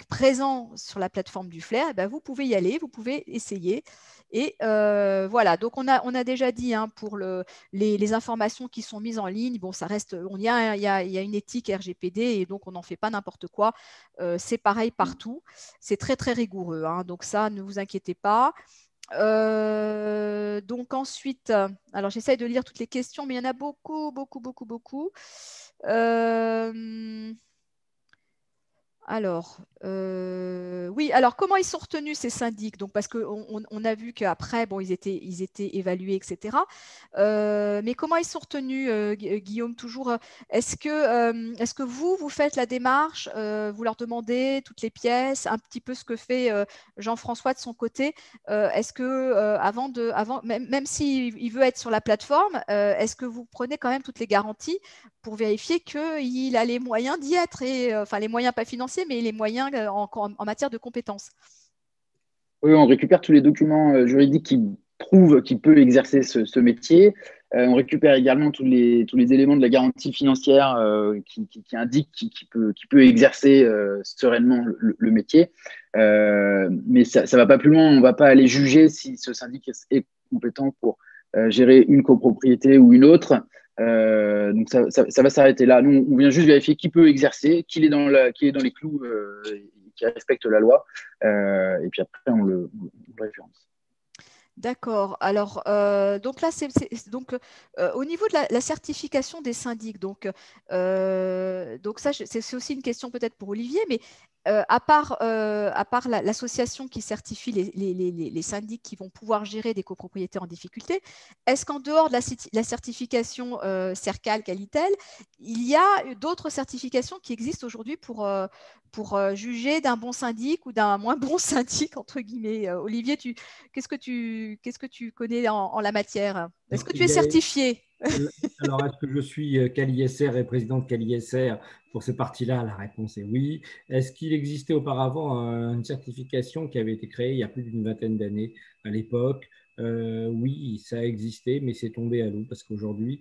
présents sur la plateforme du Flair, eh ben, vous pouvez y aller, vous pouvez essayer. Et voilà, donc on a déjà dit pour les informations qui sont mises en ligne, bon, ça reste, il y a une éthique RGPD et donc on n'en fait pas n'importe quoi. C'est pareil partout, c'est très très rigoureux, donc ça, ne vous inquiétez pas. Donc ensuite, alors j'essaye de lire toutes les questions, mais il y en a beaucoup. Alors, oui, alors comment ils sont retenus ces syndics? Donc, parce qu'on a vu qu'après, bon, ils étaient évalués, etc. Mais comment ils sont retenus, Guillaume, toujours? Est-ce que vous faites la démarche, vous leur demandez toutes les pièces, un petit peu ce que fait Jean-François de son côté? Est-ce que même s'il veut être sur la plateforme, est-ce que vous prenez quand même toutes les garanties pour vérifier qu'il a les moyens d'y être, et enfin les moyens pas financiers, mais les moyens en matière de compétences?
Oui, on récupère tous les documents juridiques qui prouvent qu'il peut exercer ce métier. On récupère également tous les éléments de la garantie financière qui indiquent qu'il peut exercer sereinement le métier. Mais ça ne va pas plus loin. On ne va pas aller juger si ce syndic est compétent pour gérer une copropriété ou une autre. Donc ça va s'arrêter là. Nous, on vient juste vérifier qui peut exercer, qu'il est dans les clous, qui respecte la loi. Et puis après, on le référence.
D'accord. Alors, donc là, donc, au niveau de la certification des syndics, donc ça, c'est aussi une question peut-être pour Olivier, mais à part l'association qui certifie les syndics qui vont pouvoir gérer des copropriétés en difficulté, est-ce qu'en dehors de la certification CERCAL Qualitel, il y a d'autres certifications qui existent aujourd'hui pour juger d'un bon syndic ou d'un moins bon syndic, entre guillemets? Olivier, qu'est-ce que tu connais en la matière? Est-ce que tu es certifié?
Alors, est-ce que je suis CalISR et président de CalISR? Pour ces parties-là, la réponse est oui. Est-ce qu'il existait auparavant une certification qui avait été créée il y a plus d'une vingtaine d'années à l'époque? Oui, ça a existé, mais c'est tombé à l'eau parce qu'aujourd'hui,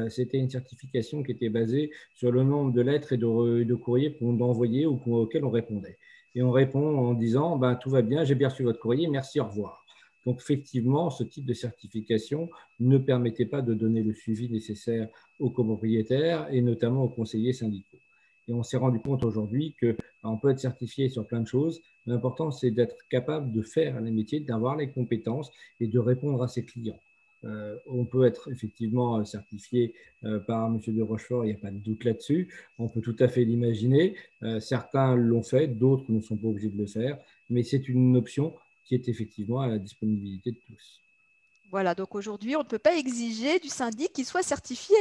c'était une certification qui était basée sur le nombre de lettres et de courriers qu'on envoyait ou auxquels on répondait. Et on répond en disant ben, tout va bien, j'ai bien reçu votre courrier, merci, au revoir. Donc, effectivement, ce type de certification ne permettait pas de donner le suivi nécessaire aux copropriétaires et notamment aux conseillers syndicaux. Et on s'est rendu compte aujourd'hui qu'on peut être certifié sur plein de choses. L'important, c'est d'être capable de faire les métiers, d'avoir les compétences et de répondre à ses clients. On peut être effectivement certifié par M. de Rochefort, il n'y a pas de doute là-dessus. On peut tout à fait l'imaginer. Certains l'ont fait, d'autres ne sont pas obligés de le faire, mais c'est une option qui est effectivement à la disponibilité de tous.
Voilà, donc aujourd'hui, on ne peut pas exiger du syndic qu'il soit certifié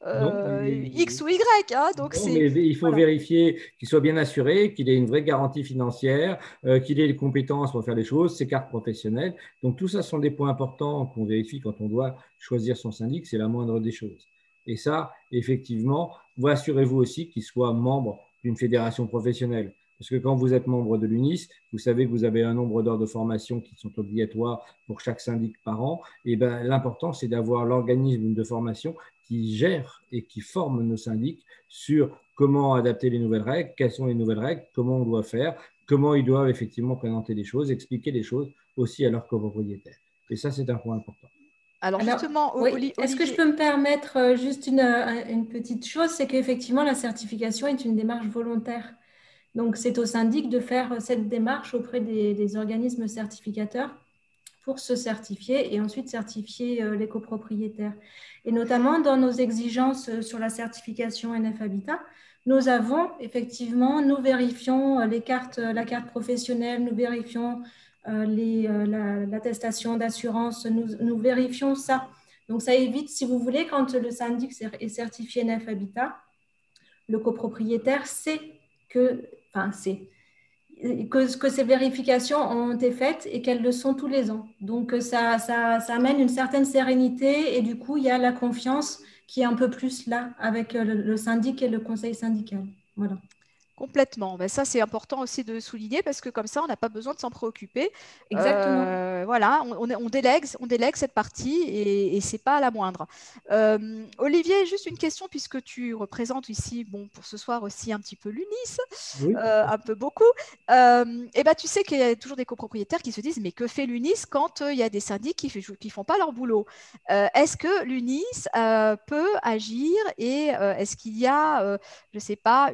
X ou Y. Hein, donc
non, mais il faut vérifier qu'il soit bien assuré, qu'il ait une vraie garantie financière, qu'il ait les compétences pour faire les choses, ses cartes professionnelles. Donc tout ça sont des points importants qu'on vérifie quand on doit choisir son syndic, c'est la moindre des choses. Et ça, effectivement, vous assurez-vous aussi qu'il soit membre d'une fédération professionnelle. Parce que quand vous êtes membre de l'UNIS, vous savez que vous avez un nombre d'heures de formation qui sont obligatoires pour chaque syndic par an. Et ben, l'important, c'est d'avoir l'organisme de formation qui gère et qui forme nos syndics sur comment adapter les nouvelles règles, quelles sont les nouvelles règles, comment on doit faire, comment ils doivent effectivement présenter les choses, expliquer les choses aussi à leurs copropriétaires. Et ça, c'est un point important.
Alors justement,
oui. Est-ce que je peux me permettre juste une petite chose, c'est qu'effectivement, la certification est une démarche volontaire. Donc, c'est au syndic de faire cette démarche auprès des organismes certificateurs pour se certifier et ensuite certifier les copropriétaires. Et notamment dans nos exigences sur la certification NF Habitat, nous vérifions la carte professionnelle, nous vérifions l'attestation d'assurance, nous vérifions ça. Donc, ça évite, si vous voulez, quand le syndic est certifié NF Habitat, le copropriétaire sait que ces vérifications ont été faites et qu'elles le sont tous les ans. Donc, ça amène une certaine sérénité et du coup, il y a la confiance qui est un peu plus là avec le syndic et le conseil syndical. Voilà.
Complètement. Ben ça, c'est important aussi de souligner parce que comme ça, on n'a pas besoin de s'en préoccuper.
Exactement.
Voilà, on délègue cette partie et ce n'est pas la moindre. Olivier, juste une question puisque tu représentes ici, bon, pour ce soir aussi un petit peu l'UNIS,
oui.
Un peu beaucoup. Et ben, tu sais qu'il y a toujours des copropriétaires qui se disent mais que fait l'UNIS quand il y a des syndics qui ne font pas leur boulot? Est-ce que l'UNIS peut agir et est-ce qu'il y a, je ne sais pas,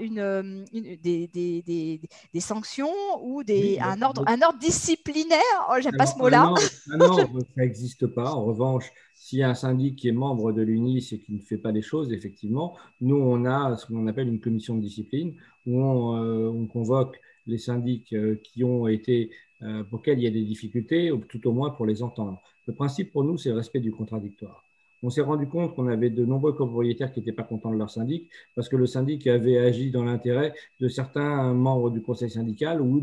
des sanctions ou un ordre disciplinaire? Oh, j'aime pas ce mot-là.
Non, ça n'existe pas. En revanche, s'il y a un syndic qui est membre de l'UNIS et qui ne fait pas les choses, effectivement, nous, on a ce qu'on appelle une commission de discipline où on convoque les syndics qui ont été, pour lesquels il y a des difficultés, ou tout au moins pour les entendre. Le principe pour nous, c'est le respect du contradictoire. On s'est rendu compte qu'on avait de nombreux copropriétaires qui n'étaient pas contents de leur syndic parce que le syndic avait agi dans l'intérêt de certains membres du conseil syndical ou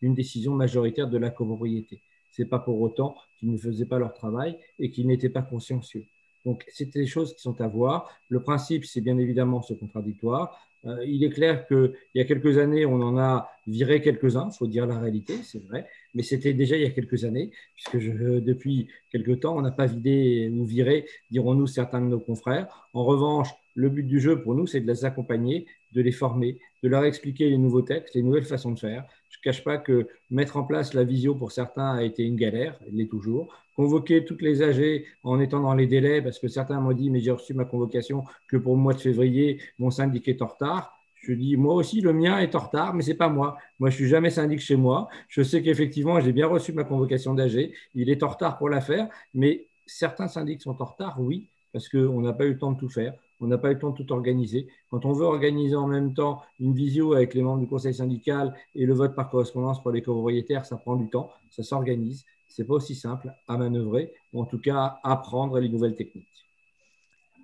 d'une décision majoritaire de la copropriété. Ce n'est pas pour autant qu'ils ne faisaient pas leur travail et qu'ils n'étaient pas consciencieux. Donc, c'est des choses qui sont à voir. Le principe, c'est bien évidemment ce contradictoire. Il est clair qu'il y a quelques années, on en a viré quelques-uns, il faut dire la réalité, c'est vrai, mais c'était déjà il y a quelques années, puisque depuis quelques temps, on n'a pas vidé ou viré, dirons-nous, certains de nos confrères. En revanche, le but du jeu pour nous, c'est de les accompagner, de les former, de leur expliquer les nouveaux textes, les nouvelles façons de faire. Je ne cache pas que mettre en place la visio pour certains a été une galère, elle l'est toujours. Convoquer toutes les AG en étant dans les délais, parce que certains m'ont dit, mais j'ai reçu ma convocation que pour le mois de février, mon syndic est en retard. Je dis, moi aussi, le mien est en retard, mais ce n'est pas moi. Moi, je ne suis jamais syndic chez moi. Je sais qu'effectivement, j'ai bien reçu ma convocation d'AG. Il est en retard pour la faire, mais certains syndics sont en retard, oui, parce qu'on n'a pas eu le temps de tout faire. On n'a pas eu le temps de tout organiser. Quand on veut organiser en même temps une visio avec les membres du conseil syndical et le vote par correspondance pour les copropriétaires, ça prend du temps, ça s'organise. Ce n'est pas aussi simple à manœuvrer, ou en tout cas à apprendre les nouvelles techniques.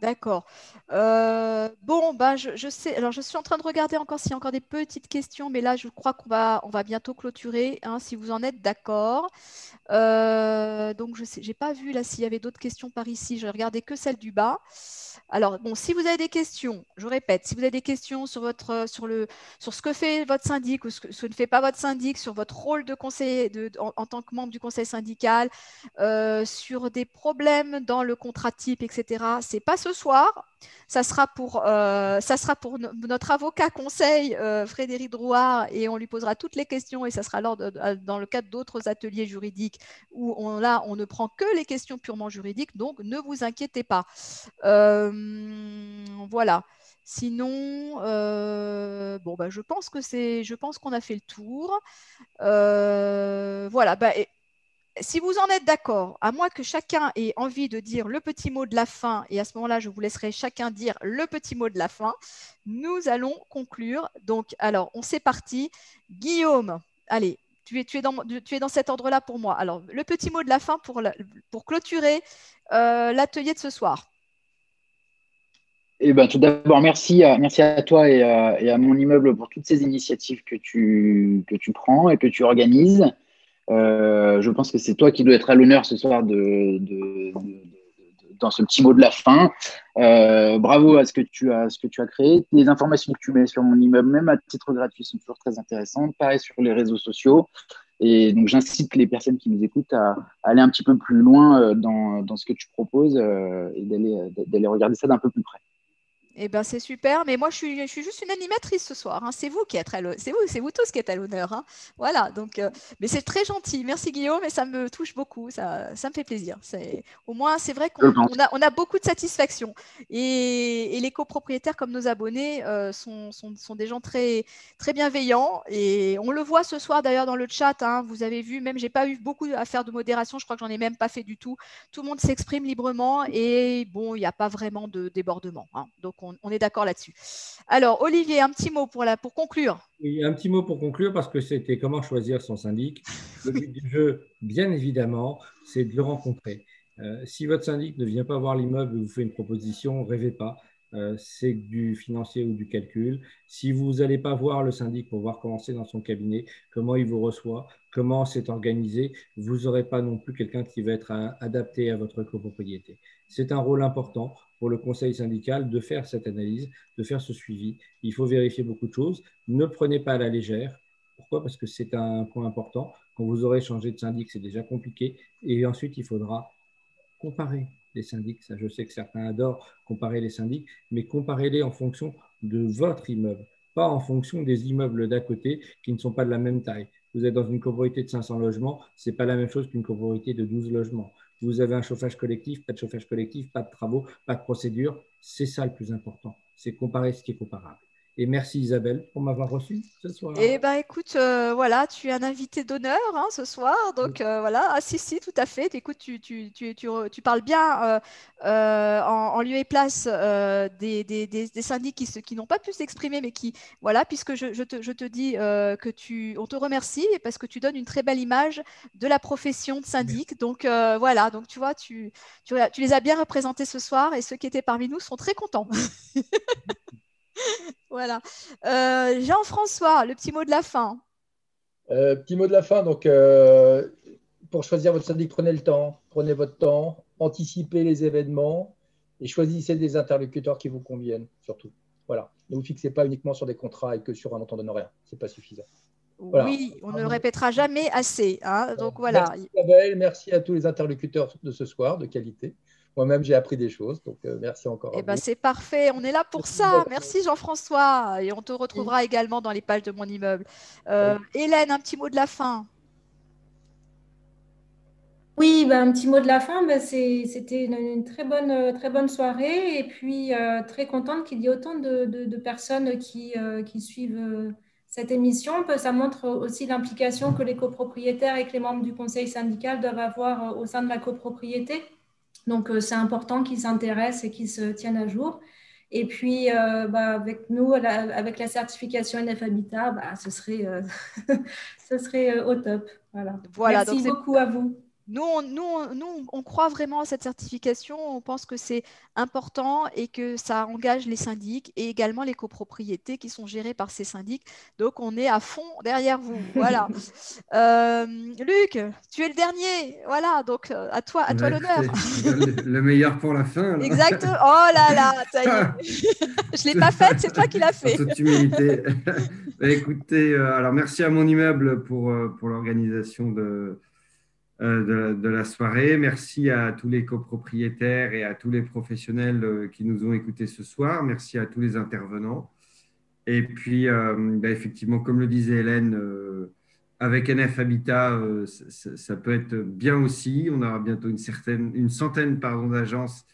D'accord. Bon, bah, je sais. Alors, je suis en train de regarder encore s'il y a encore des petites questions, mais là, je crois on va bientôt clôturer, hein, si vous en êtes d'accord. Donc, je sais, j'ai pas vu là s'il y avait d'autres questions par ici. Je regardais que celle du bas. Alors, bon, si vous avez des questions, je répète, si vous avez des questions sur ce que fait votre syndic ou ce que ne fait pas votre syndic, sur votre rôle de conseiller en tant que membre du conseil syndical, sur des problèmes dans le contrat type, etc. C'est pas ce soir. Ça sera pour notre avocat conseil, Frédéric Drouard, et on lui posera toutes les questions et ça sera dans le cadre d'autres ateliers juridiques où on ne prend que les questions purement juridiques, donc ne vous inquiétez pas. Voilà. Sinon, bon, bah, je pense qu'on a fait le tour. Voilà. Bah, si vous en êtes d'accord, à moins que chacun ait envie de dire le petit mot de la fin, et à ce moment-là, je vous laisserai chacun dire le petit mot de la fin, nous allons conclure. Donc, alors, on s'est parti. Guillaume, allez, tu es dans cet ordre-là pour moi. Alors, le petit mot de la fin pour clôturer l'atelier de ce soir.
Eh ben, tout d'abord, merci à toi et à mon immeuble pour toutes ces initiatives que tu prends et que tu organises. Je pense que c'est toi qui dois être à l'honneur ce soir dans ce petit mot de la fin. Bravo à ce que tu as créé. Les informations que tu mets sur mon immeuble, même à titre gratuit, sont toujours très intéressantes. Pareil sur les réseaux sociaux. Et donc, j'incite les personnes qui nous écoutent à aller un petit peu plus loin dans ce que tu proposes et d'aller regarder ça d'un peu plus près.
Eh ben, c'est super, mais moi je suis juste une animatrice ce soir, hein. C'est vous qui êtes c'est vous tous qui êtes à l'honneur, hein. Voilà, donc mais c'est très gentil. Merci Guillaume, et ça me touche beaucoup, ça me fait plaisir. Au moins c'est vrai qu'on a beaucoup de satisfaction, et les copropriétaires comme nos abonnés sont des gens très très bienveillants, et on le voit ce soir d'ailleurs dans le chat, hein. Vous avez vu, même j'ai pas eu beaucoup à faire de modération, je crois que j'en ai même pas fait du tout. Tout le monde s'exprime librement, et bon, il n'y a pas vraiment de débordement, hein. Donc on est d'accord là-dessus. Alors, Olivier, un petit mot pour conclure.
Oui, un petit mot pour conclure, parce que c'était comment choisir son syndic. Le but du jeu, bien évidemment, c'est de le rencontrer. Si votre syndic ne vient pas voir l'immeuble et vous fait une proposition, rêvez pas. C'est du financier ou du calcul. Si vous n'allez pas voir le syndic pour voir comment c'est dans son cabinet, comment il vous reçoit, comment c'est organisé, vous n'aurez pas non plus quelqu'un qui va être adapté à votre copropriété. C'est un rôle important pour le conseil syndical de faire cette analyse, de faire ce suivi. Il faut vérifier beaucoup de choses. Ne prenez pas à la légère. Pourquoi? Parce que c'est un point important. Quand vous aurez changé de syndic, c'est déjà compliqué. Et ensuite, il faudra comparer les syndics. Ça, je sais que certains adorent comparer les syndics, mais comparez-les en fonction de votre immeuble, pas en fonction des immeubles d'à côté qui ne sont pas de la même taille. Vous êtes dans une copropriété de 500 logements, ce n'est pas la même chose qu'une copropriété de 12 logements. Vous avez un chauffage collectif, pas de chauffage collectif, pas de travaux, pas de procédure. C'est ça le plus important. C'est comparer ce qui est comparable. Et merci Isabelle pour m'avoir reçu ce soir.
Eh bien, écoute, voilà, tu es un invité d'honneur ce soir. Donc, voilà. Ah, si, tout à fait. Écoute, tu parles bien en lieu et place des syndics qui n'ont pas pu s'exprimer, mais qui, voilà, puisque je te dis on te remercie parce que tu donnes une très belle image de la profession de syndic. Donc, voilà. Donc, tu vois, tu les as bien représentés ce soir et ceux qui étaient parmi nous sont très contents. Voilà. Jean-François, le petit mot de la fin.
Petit mot de la fin. Donc, pour choisir votre syndic, prenez le temps, prenez votre temps, anticipez les événements et choisissez des interlocuteurs qui vous conviennent, surtout. Voilà. Ne vous fixez pas uniquement sur des contrats et que sur un montant d'honoraires. Ce n'est pas suffisant. Voilà.
Oui, on ne le répétera jamais assez. Donc, voilà.
Merci Isabelle, merci à tous les interlocuteurs de ce soir, de qualité. Moi-même, j'ai appris des choses, donc merci encore.
Eh ben, c'est parfait, on est là pour ça. Merci Jean-François, et on te retrouvera également dans les pages de mon immeuble. Hélène, un petit mot de la fin.
Oui, un petit mot de la fin. C'était une très bonne soirée, et puis très contente qu'il y ait autant de personnes qui suivent cette émission. Ça montre aussi l'implication que les copropriétaires et que les membres du conseil syndical doivent avoir au sein de la copropriété. Donc, c'est important qu'ils s'intéressent et qu'ils se tiennent à jour. Et puis, avec nous, avec la certification NF Habitat, ce serait au top. Voilà. Merci beaucoup à vous.
Nous, on croit vraiment à cette certification. On pense que c'est important et que ça engage les syndics et également les copropriétés qui sont gérées par ces syndics. Donc, on est à fond derrière vous. Voilà. Luc, tu es le dernier. Voilà. Donc, à toi l'honneur.
Le meilleur pour la fin. Là.
Exactement. Oh là là, ça y est. Je ne l'ai pas faite, c'est toi qui l'as fait.
En toute humilité. Écoutez, alors merci à mon immeuble pour l'organisation de la soirée. Merci à tous les copropriétaires et à tous les professionnels qui nous ont écoutés ce soir. Merci à tous les intervenants. Et puis, effectivement, comme le disait Hélène, avec NF Habitat, ça peut être bien aussi. On aura bientôt une centaine d'agences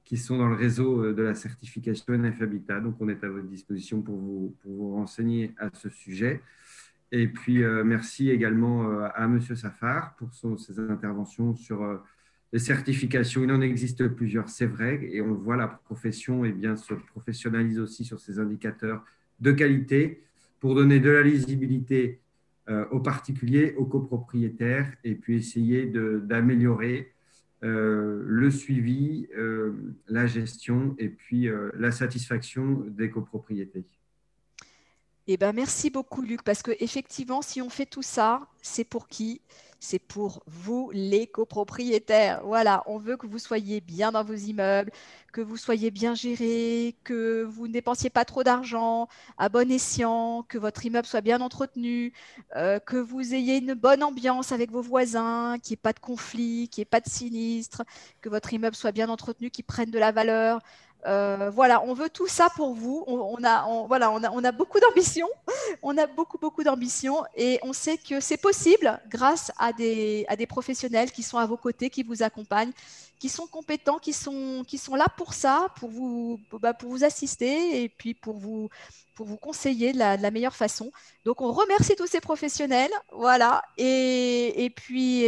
qui sont dans le réseau de la certification NF Habitat. Donc, on est à votre disposition pour vous renseigner à ce sujet. Et puis, merci également à M. Safar pour ses interventions sur les certifications. Il en existe plusieurs, c'est vrai, et on le voit, la profession se professionnalise aussi sur ces indicateurs de qualité pour donner de la lisibilité aux particuliers, aux copropriétaires, et puis essayer d'améliorer le suivi, la gestion et puis la satisfaction des copropriétés.
Eh ben, merci beaucoup, Luc, parce qu'effectivement, si on fait tout ça, c'est pour qui? C'est pour vous, les copropriétaires. Voilà, on veut que vous soyez bien dans vos immeubles, que vous soyez bien gérés, que vous ne dépensiez pas trop d'argent, à bon escient, que votre immeuble soit bien entretenu, que vous ayez une bonne ambiance avec vos voisins, qu'il n'y ait pas de conflit, qu'il n'y ait pas de sinistre, que votre immeuble soit bien entretenu, qu'il prenne de la valeur. Voilà, on veut tout ça pour vous. On a beaucoup d'ambition. On a beaucoup d'ambition et on sait que c'est possible grâce à des professionnels qui sont à vos côtés, qui vous accompagnent, qui sont compétents, qui sont là pour ça, pour vous assister et puis pour vous conseiller de la meilleure façon. Donc, on remercie tous ces professionnels. Voilà. Et puis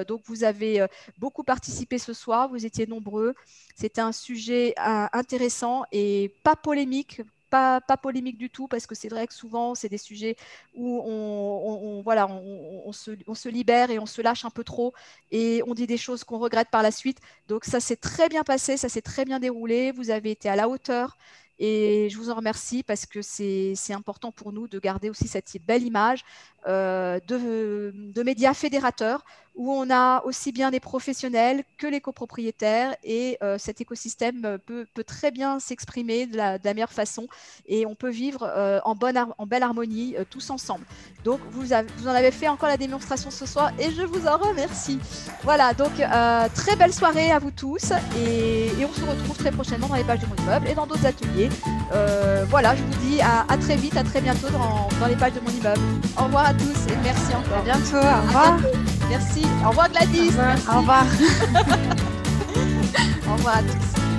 donc, vous avez beaucoup participé ce soir. Vous étiez nombreux. C'était un sujet intéressant et pas polémique. Pas polémique du tout, parce que c'est vrai que souvent, c'est des sujets où on se libère et on se lâche un peu trop et on dit des choses qu'on regrette par la suite. Donc, ça s'est très bien passé, ça s'est très bien déroulé. Vous avez été à la hauteur. Et je vous en remercie parce que c'est important pour nous de garder aussi cette belle image de médias fédérateurs où on a aussi bien des professionnels que les copropriétaires et cet écosystème peut très bien s'exprimer de la meilleure façon et on peut vivre en belle harmonie tous ensemble. Donc vous en avez fait encore la démonstration ce soir et je vous en remercie. Voilà, donc très belle soirée à vous tous et on se retrouve très prochainement dans les pages de mon immeuble et dans d'autres ateliers. Voilà, je vous dis à très vite, à très bientôt dans les pages de mon immeuble. Au revoir à tous et merci encore.
À bientôt, au revoir.
Merci. Au revoir Gladys.
Au revoir.
Au revoir à tous.